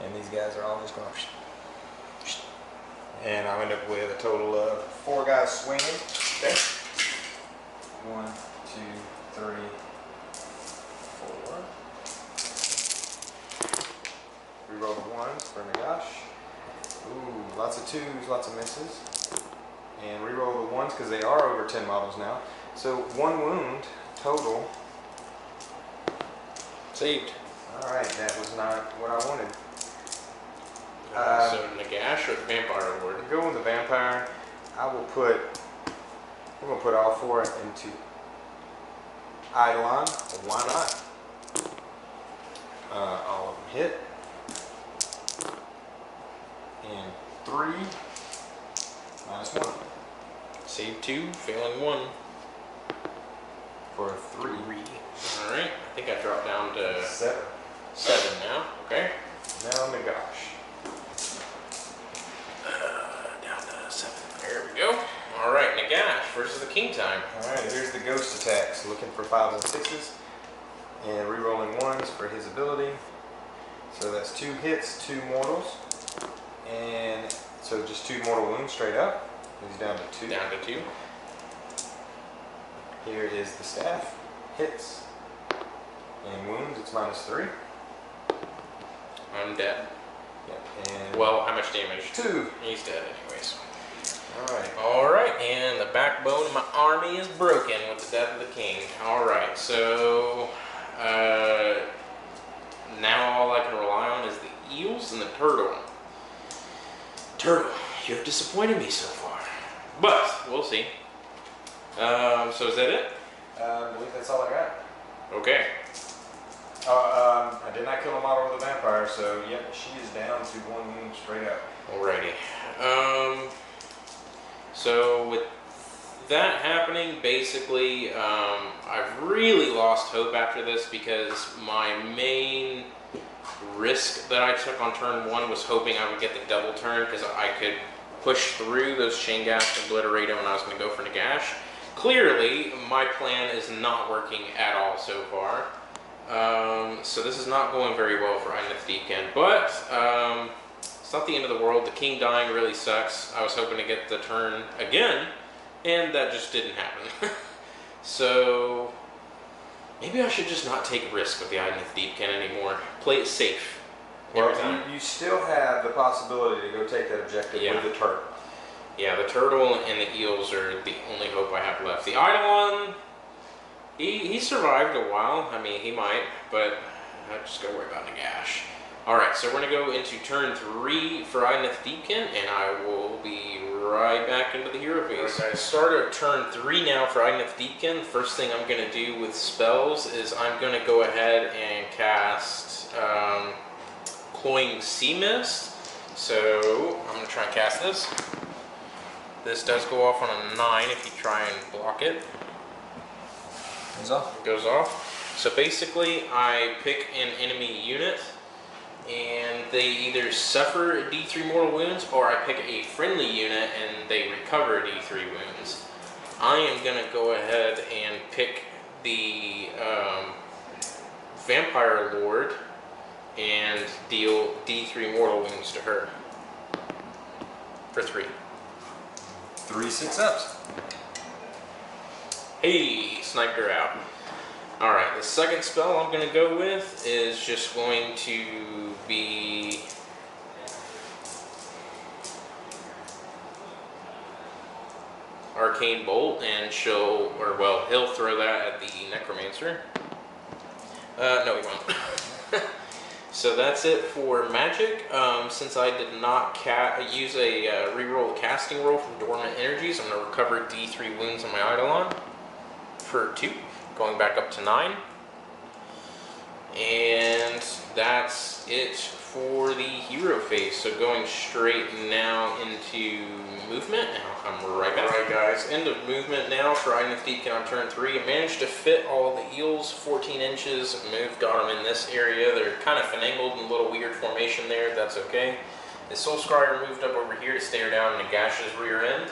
[SPEAKER 2] And these guys are all just going. And I'll end up with a total of 4 guys swinging.
[SPEAKER 1] Okay.
[SPEAKER 2] 1, 2, 3, 4. Reroll the 1s for Nagash. Ooh, lots of 2s, lots of misses. And reroll the 1s because they are over 10 models now. So 1 wound total.
[SPEAKER 1] Saved.
[SPEAKER 2] Alright, that was not what I wanted.
[SPEAKER 1] So Nagash or the Vampire Lord?
[SPEAKER 2] Go with the vampire. I will put. We're gonna put all 4 into Eidolon. Why not? All of them hit. And 3 minus 1
[SPEAKER 1] Save 2, failing 1.
[SPEAKER 2] for 3.
[SPEAKER 1] Alright, I think I dropped down to
[SPEAKER 2] 7.
[SPEAKER 1] 7 now. Okay.
[SPEAKER 2] Now Nagash.
[SPEAKER 1] Down to 7. There we go. Alright, Nagash versus the King time.
[SPEAKER 2] Alright, here's the ghost attacks. Looking for 5s and 6s. And re-rolling 1s for his ability. So that's 2 hits, 2 mortals. And so just 2 mortal wounds straight up. He's down to 2.
[SPEAKER 1] Down to 2.
[SPEAKER 2] Here is the staff. Hits. And wounds, it's minus 3.
[SPEAKER 1] I'm dead.
[SPEAKER 2] Yep. And
[SPEAKER 1] Well, how much damage?
[SPEAKER 2] 2.
[SPEAKER 1] He's dead anyways.
[SPEAKER 2] Alright.
[SPEAKER 1] Alright, and the backbone of my army is broken with the death of the king. Alright, so now all I can rely on is the eels and the turtle. Turtle, you have disappointed me so far. But, we'll see. So is that it?
[SPEAKER 2] I believe that's all I got.
[SPEAKER 1] Okay.
[SPEAKER 2] I did not kill a model with a vampire, so yep, she is down to 1 wound straight up.
[SPEAKER 1] Alrighty. So with that happening, basically, I've really lost hope after this because my main risk that I took on turn 1 was hoping I would get the double turn because I could push through those chain gas and obliterate them, and I was going to go for Nagash. Clearly, my plan is not working at all so far. So this is not going very well for Idoneth Deepkin, but it's not the end of the world. The king dying really sucks. I was hoping to get the turn again, and that just didn't happen. So maybe I should just not take a risk with the Idoneth Deepkin anymore. Play it safe.
[SPEAKER 2] Well, you still have the possibility to go take that objective with the turtle.
[SPEAKER 1] Yeah, the turtle and the eels are the only hope I have left. The Eidolon, he survived a while. I mean, he might, but I just gotta worry about Nagash. Alright, so we're gonna go into turn 3 for Idoneth Deepkin, and I will be right back into the hero phase. Okay, start of turn 3 now for Idoneth Deepkin. First thing I'm gonna do with spells is I'm gonna go ahead and cast Cloying Sea Mist. So I'm gonna try and cast this. This does go off on a 9 if you try and block it.
[SPEAKER 2] Goes off.
[SPEAKER 1] It goes off. So basically, I pick an enemy unit, and they either suffer D3 mortal wounds, or I pick a friendly unit and they recover D3 wounds. I am gonna go ahead and pick the Vampire Lord and deal D3 mortal wounds to her for 3.
[SPEAKER 2] 3 6-ups.
[SPEAKER 1] Hey, sniped her out. Alright, the second spell I'm going to go with is just going to be Arcane Bolt, and he'll throw that at the Necromancer. No, he won't. So that's it for magic. Since I did not use a reroll the casting roll from Dormant Energies, I'm going to recover D3 wounds on my Eidolon for 2, going back up to 9. And that's it for the hero phase. So going straight now into movement, and I'll come right back. Alright guys, end of movement now for Idoneth Deepkin on turn 3. I managed to fit all the eels 14 inches, got them in this area. They're kind of finagled in a little weird formation there, that's okay. The Soul Scryer moved up over here to stare down Nagash's rear end.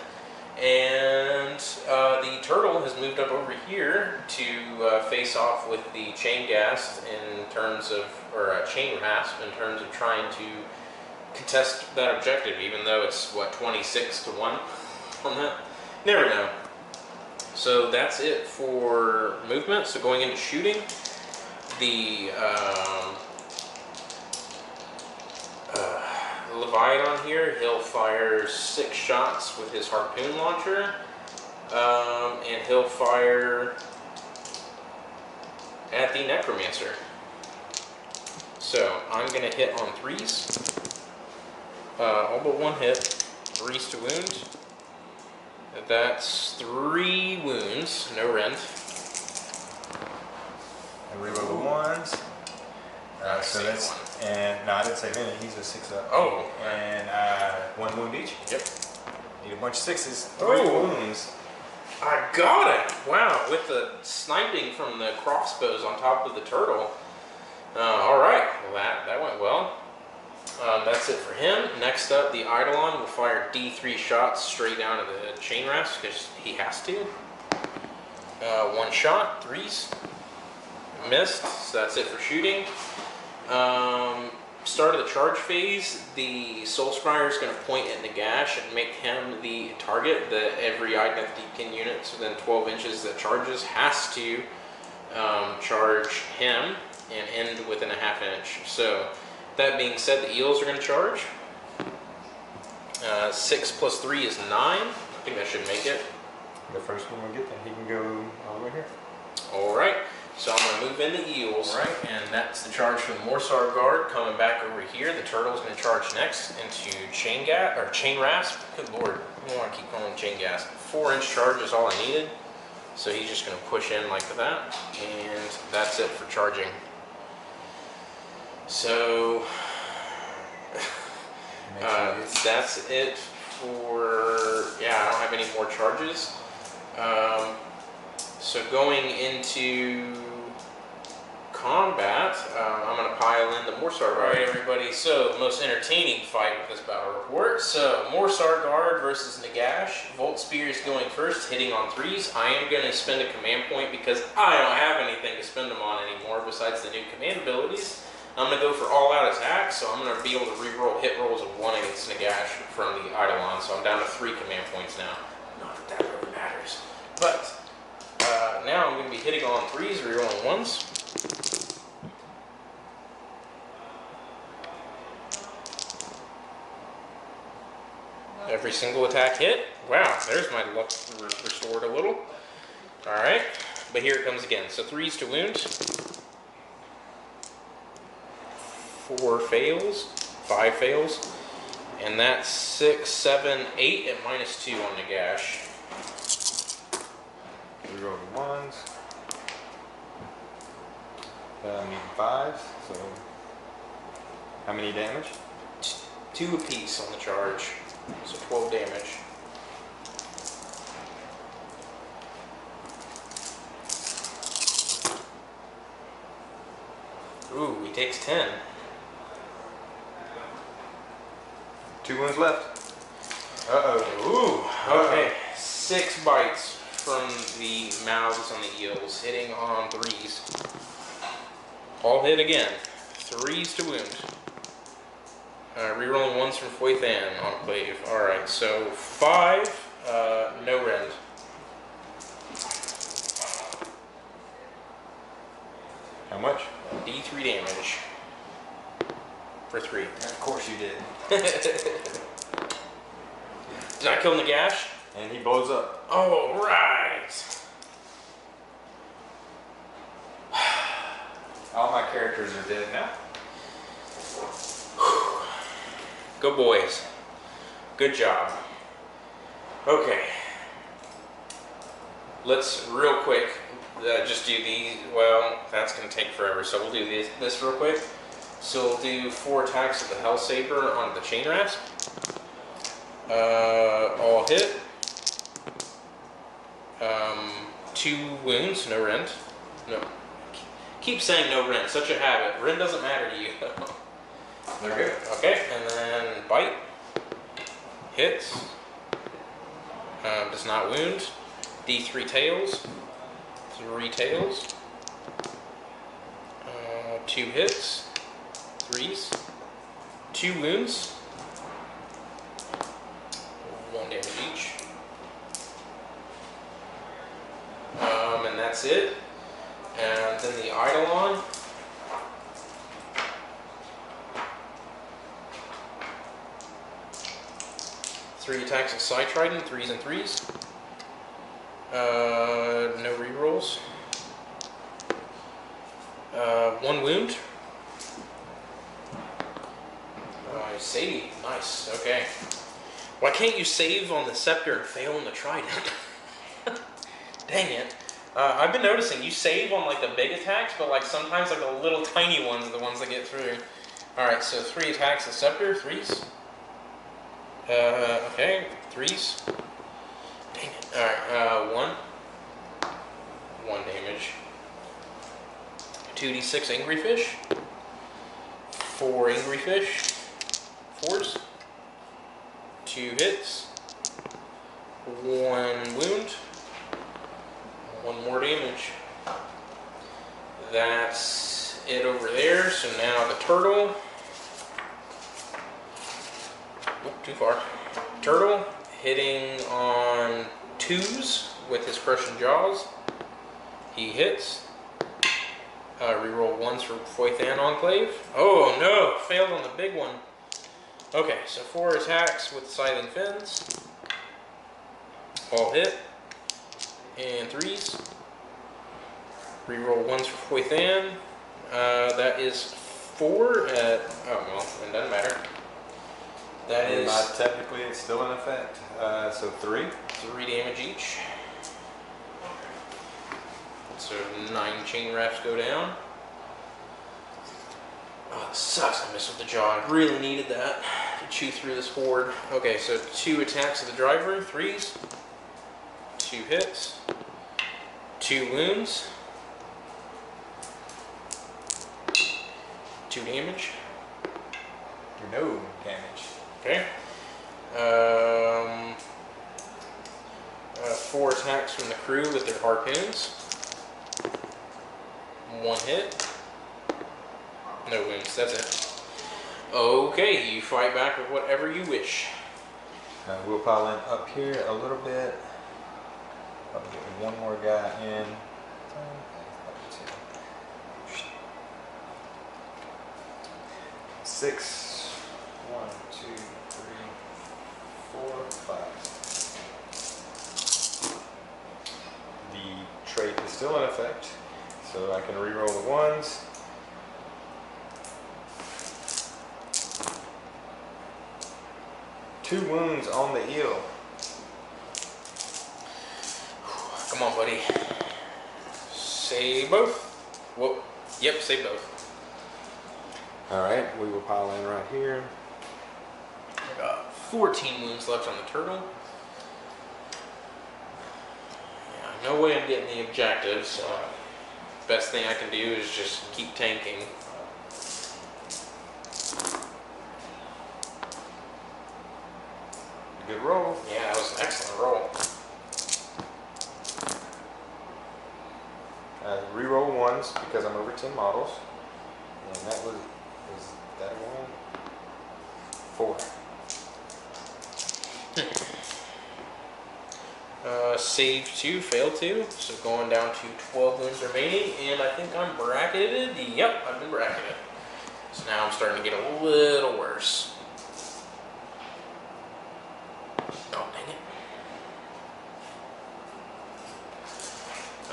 [SPEAKER 1] And the turtle has moved up over here to face off with the chain gas in terms of, or chain rasp in terms of trying to contest that objective, even though it's, what, 26 to 1 on that? Never know. So that's it for movement. So going into shooting, the Leviathan here, he'll fire 6 shots with his harpoon launcher, and he'll fire at the Necromancer. So I'm going to hit on 3s. All but 1 hit, 3s to wound. That's 3 wounds, no rend.
[SPEAKER 2] And reroll the 1s. So that's, and no, I didn't say Vinny, he's a 6-up.
[SPEAKER 1] Oh.
[SPEAKER 2] And 1 wound each.
[SPEAKER 1] Yep.
[SPEAKER 2] Need a bunch of 6s. 3 wounds.
[SPEAKER 1] I got it! Wow, with the sniping from the crossbows on top of the turtle. Alright, well that went well. That's it for him. Next up, the Eidolon will fire D3 shots straight down to the chain rasp because he has to. 1 shot, 3s. Missed, so that's it for shooting. Start of the charge phase, the Soul Scryer is going to point at Nagash and make him the target that every Idoneth Deepkin unit within 12 inches that charges has to charge him and end within a ½ inch. So, that being said, the eels are going to charge. 6 plus 3 is 9. I think that should make it.
[SPEAKER 2] The first one we get, then he can go all the way here.
[SPEAKER 1] Alright. So I'm going to move in the eels, right? And that's the charge from the Morsar Guard coming back over here. The turtle's going to charge next into chain rasp. Good lord, I don't want to keep calling him chain gas. 4-inch charge is all I needed. So he's just going to push in like that. And that's it for charging. So that's it for, yeah, I don't have any more charges. So going into combat, I'm going to pile in the Morsar Guard. Alright everybody, so most entertaining fight with this battle report. So Morsar Guard versus Nagash. Volt Spear is going first, hitting on 3s. I am going to spend a command point because I don't have anything to spend them on anymore besides the new command abilities. I'm going to go for all-out attacks, so I'm going to be able to reroll hit rolls of 1 against Nagash from the Eidolon, so I'm down to 3 command points now. Not that that really matters. But now I'm going to be hitting on 3s, rerolling 1s. Every single attack hit. Wow, there's my luck restored a little. Alright, but here it comes again. So 3s to wound. 4 fails. 5 fails. And that's 6, 7, 8 at -2 on Nagash.
[SPEAKER 2] Reroll the 1s. Need 5s, so how many damage?
[SPEAKER 1] 2 apiece on the charge. So 12 damage. Ooh, he takes 10.
[SPEAKER 2] 2 wounds left.
[SPEAKER 1] Ooh, okay. 6 bites from the mouths on the eels, hitting on 3s. All hit again. 3s to wound. Rerolling 1s from Foythan on Clave. Alright, so 5, no rend.
[SPEAKER 2] How much?
[SPEAKER 1] D3 damage. For 3.
[SPEAKER 2] Of course you did.
[SPEAKER 1] Did I kill Nagash?
[SPEAKER 2] And he blows up.
[SPEAKER 1] Oh, right.
[SPEAKER 2] All my characters are dead now.
[SPEAKER 1] Go boys. Good job. Okay. Let's real quick just do these. Well, that's going to take forever, so we'll do this real quick. So we'll do 4 attacks of the Hell Saber on the Chain Rasp. All hit. 2 wounds, no rend. No. Keep saying no rend, such a habit. Rend doesn't matter to you.
[SPEAKER 2] They're good.
[SPEAKER 1] Okay, and then bite. Hits. Does not wound. D3 tails. 3 tails. 2 hits. 3s. 2 wounds. 1 damage each. And that's it. And then the Eidolon. Three attacks of Side Trident, 3s and 3s. No rerolls. 1 wound. Save. Nice. Okay. Why can't you save on the Scepter and fail on the Trident? Dang it. I've been noticing you save on like the big attacks, but like sometimes like the little tiny ones are the ones that get through. Alright, so 3 attacks of Scepter, 3s. Okay, 3s. Dang it. Alright, 1 damage. 2d6 Angry Fish. 4 Angry Fish. 4s. 2 hits. 1 wound. 1 more damage. That's it over there. So now the turtle. Oop, too far. Turtle hitting on 2s with his crushing jaws. He hits. Reroll 1s for Foythan Enclave. Oh no! Failed on the big one. Okay, so 4 attacks with Scything Fins. All hit. And 3s. Reroll 1s for Foythan. That is 4 at... Oh, well, it doesn't matter. That is...
[SPEAKER 2] Technically, it's still in effect. So 3.
[SPEAKER 1] 3 damage each. So 9 chain rafts go down. Oh, this sucks. I missed with the jaw. I really needed that. chew through this horde. Okay, so 2 attacks of the driver, 3s, 2 hits, 2 wounds, 2 damage.
[SPEAKER 2] No damage.
[SPEAKER 1] Okay. 4 attacks from the crew with their harpoons. 1 hit. No wounds, that's it. Okay, you fight back with whatever you wish.
[SPEAKER 2] We'll pile in up here a little bit. I'll get one more guy in. 6. 1, 2, 3, 4, 5. The trait is still in effect, so I can re-roll the ones. Two wounds on the eel.
[SPEAKER 1] Come on, buddy. Save both. Whoa. Yep, save both.
[SPEAKER 2] Alright, we will pile in right here.
[SPEAKER 1] I got 14 wounds left on the turtle. Yeah, no way I'm getting the objective, so best thing I can do is just keep tanking.
[SPEAKER 2] Good roll.
[SPEAKER 1] Yeah, that was an excellent roll.
[SPEAKER 2] Reroll ones because I'm over 10 models. And that was that one? 4.
[SPEAKER 1] Save 2, fail 2, so going down to 12 wounds remaining, and I think I'm bracketed. Yep, I've been bracketed. So now I'm starting to get a little worse. Oh, dang it.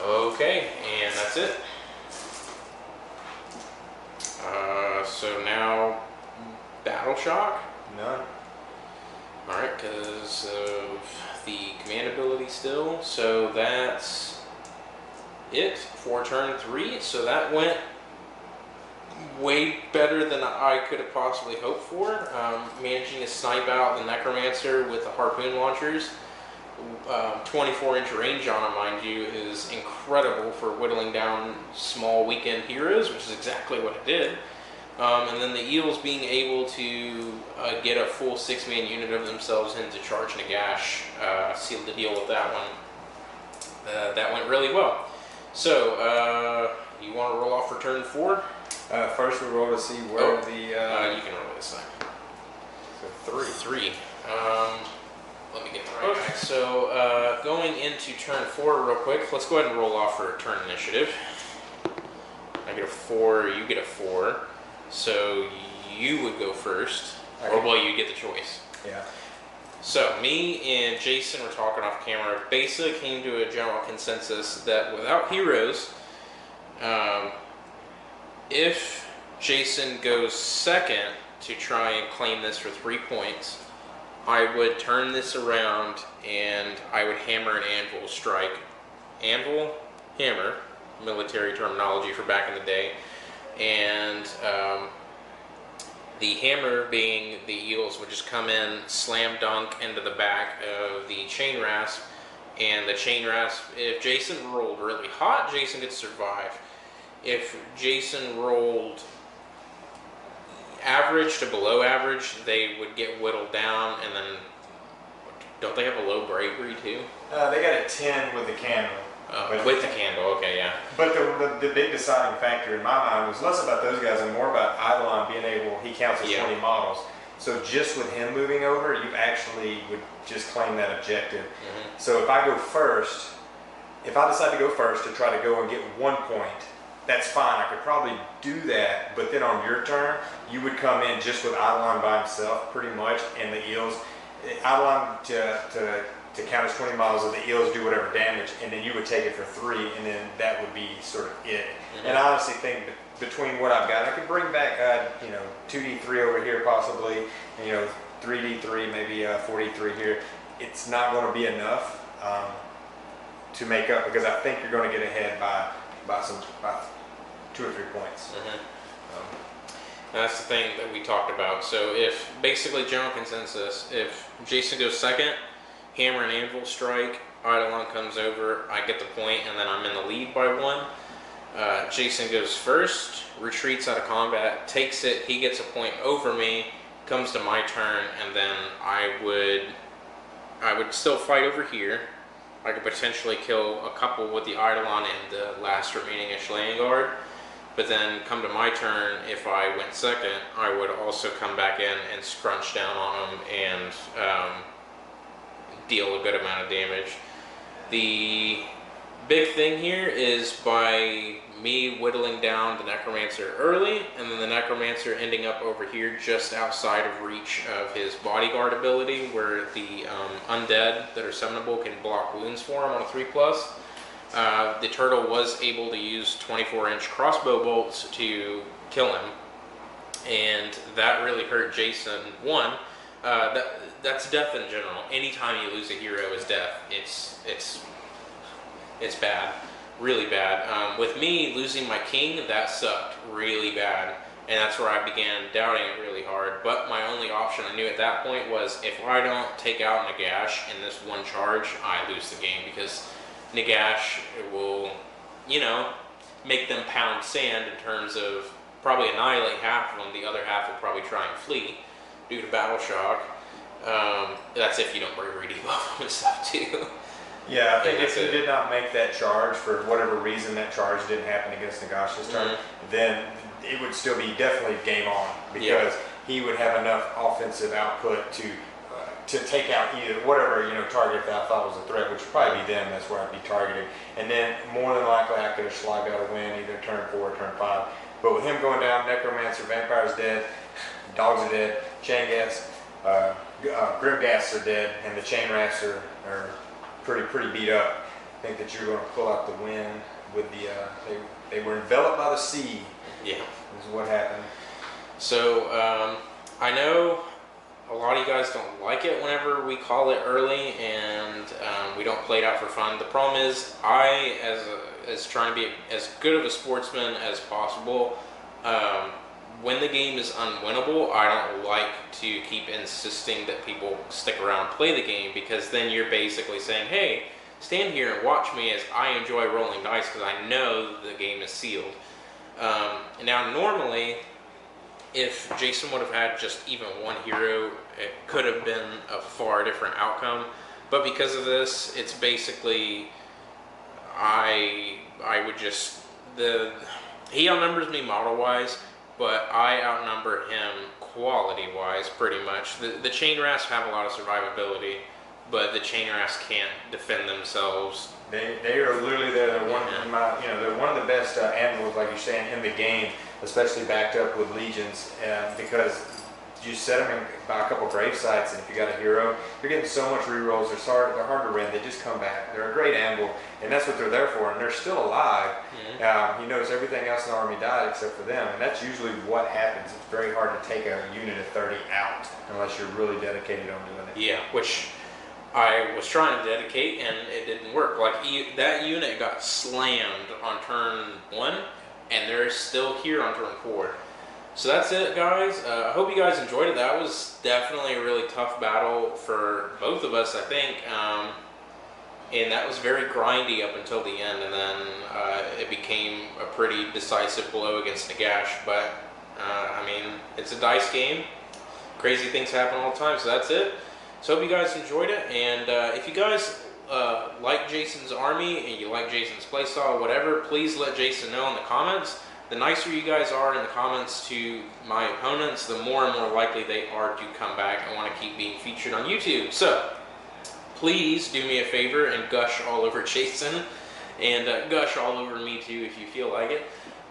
[SPEAKER 1] Okay, and that's it. So now, Battle Shock.
[SPEAKER 2] None.
[SPEAKER 1] Alright, because of the command ability still. So that's it for turn 3. So that went way better than I could have possibly hoped for. Managing to snipe out the Necromancer with the harpoon launchers. 24-inch range on them, mind you, is incredible for whittling down small weekend heroes, which is exactly what it did. And then the Eels being able to get a full 6-man unit of themselves in to charge Nagash sealed the deal with that one. That went really well. So, you want to roll off for turn 4?
[SPEAKER 2] First we roll to see where
[SPEAKER 1] you can roll this time.
[SPEAKER 2] So
[SPEAKER 1] 3. Let me get the right guy. So, going into turn 4 real quick, let's go ahead and roll off for turn initiative. I get a 4, you get a 4. So, you would go first. Okay. Or, well, you get the choice.
[SPEAKER 2] Yeah.
[SPEAKER 1] So, me and Jason were talking off camera. Basically came to a general consensus that without heroes, if Jason goes second to try and claim this for 3 points, I would turn this around and I would hammer an anvil strike. Anvil, hammer, military terminology for back in the day. And the hammer being the Eels would just come in, slam dunk into the back of the chain rasp. And the chain rasp, if Jason rolled really hot, Jason could survive. If Jason rolled average to below average, they would get whittled down, and then don't they have a low bravery too?
[SPEAKER 2] They got a 10 with the candle.
[SPEAKER 1] With the candle, okay, yeah.
[SPEAKER 2] But the big deciding factor in my mind was less about those guys and more about Idoneth being able, he counts as 20 models. So just with him moving over, you actually would just claim that objective. Mm-hmm. So if I go first, if I decide to go first to try to go and get 1 point, that's fine. I could probably do that, but then on your turn, you would come in just with Idoneth by himself, pretty much, and the Eels. Idoneth to count as 20 models, of the Eels do whatever damage, and then you would take it for 3, and then that would be sort of it. Mm-hmm. And I honestly think between what I've got, I could bring back 2d3 over here possibly, and 3d3, maybe 4d3 here. It's not going to be enough to make up, because I think you're going to get ahead by 2 or 3 points.
[SPEAKER 1] Mm-hmm. That's the thing that we talked about. So if, basically general consensus, if Jason goes second, hammer and anvil strike, Eidolon comes over, I get the point, and then I'm in the lead by 1. Jason goes first, retreats out of combat, takes it, he gets a point over me, comes to my turn, and then I would still fight over here. I could potentially kill a couple with the Eidolon and the last remaining Ashlaying Guard. But then come to my turn, if I went second, I would also come back in and scrunch down on them and deal a good amount of damage. The big thing here is by me whittling down the Necromancer early, and then the Necromancer ending up over here just outside of reach of his Bodyguard ability, where the undead that are summonable can block wounds for him on a 3+. The turtle was able to use 24-inch crossbow bolts to kill him, and that really hurt Jason. One, that's death in general. Anytime you lose a hero is death. It's bad, really bad. With me losing my king, that sucked really bad, and that's where I began doubting it really hard. But my only option I knew at that point was, if I don't take out Nagash in this one charge, I lose the game, because Nagash will, make them pound sand in terms of probably annihilate half of them. The other half will probably try and flee due to battle shock. That's if you don't bravery debuff them and stuff too.
[SPEAKER 2] Yeah, I think if he did not make that charge for whatever reason, that charge didn't happen against Nagash's turn, then it would still be definitely game on, because he would have enough offensive output to take out either whatever target that I thought was a threat, which would probably be them. That's where I'd be targeting, and then more than likely I could have slogged out a win either turn 4 or turn 5. But with him going down, Necromancer, Vampire's dead, Dogs are dead, Chain Gas, Grim Gas are dead, and the Chain Rats are pretty beat up. I think that you're going to pull out the win with the they were enveloped by the sea.
[SPEAKER 1] Yeah,
[SPEAKER 2] is what happened.
[SPEAKER 1] So I know a lot of you guys don't like it whenever we call it early and we don't play it out for fun. The problem is, I, as trying to be as good of a sportsman as possible, when the game is unwinnable, I don't like to keep insisting that people stick around and play the game, because then you're basically saying, hey, stand here and watch me as I enjoy rolling dice, because I know the game is sealed. Now, normally, if Jason would have had just even one hero, it could have been a far different outcome. But because of this, it's basically, I would just, he outnumbers me model-wise, but I outnumber him quality-wise pretty much. The Chain Rasp have a lot of survivability, but the Chain Rasp can't defend themselves.
[SPEAKER 2] They are literally they're one they're one of the best animals, like you're saying, in the game, especially backed up with legions, because you set them in by a couple grave sites, and if you got a hero, you're getting so much rerolls. They're hard to win. They just come back. They're a great animal, and that's what they're there for. And they're still alive. You notice everything else in the army died except for them, and that's usually what happens. It's very hard to take a unit of 30 out unless you're really dedicated on doing it.
[SPEAKER 1] Yeah, which I was trying to dedicate, and it didn't work. Like, that unit got slammed on turn 1, and they're still here on turn 4. So that's it, guys. I hope you guys enjoyed it. That was definitely a really tough battle for both of us, I think. And that was very grindy up until the end, and then it became a pretty decisive blow against Nagash. But, I mean, it's a dice game. Crazy things happen all the time, so that's it. So hope you guys enjoyed it, and if you guys like Jason's army and you like Jason's playstyle, whatever, please let Jason know in the comments. The nicer you guys are in the comments to my opponents, the more and more likely they are to come back and want to keep being featured on YouTube. So please do me a favor and gush all over Jason, and gush all over me too if you feel like it.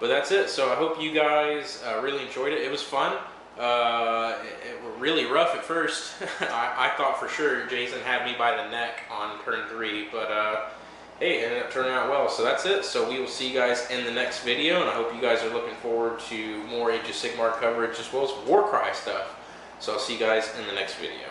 [SPEAKER 1] But that's it. So I hope you guys really enjoyed it. It was fun. It was really rough at first. I thought for sure Jason had me by the neck on turn 3, but hey, it ended up turning out well. So that's it. So we will see you guys in the next video, and I hope you guys are looking forward to more Age of Sigmar coverage as well as Warcry stuff. So I'll see you guys in the next video.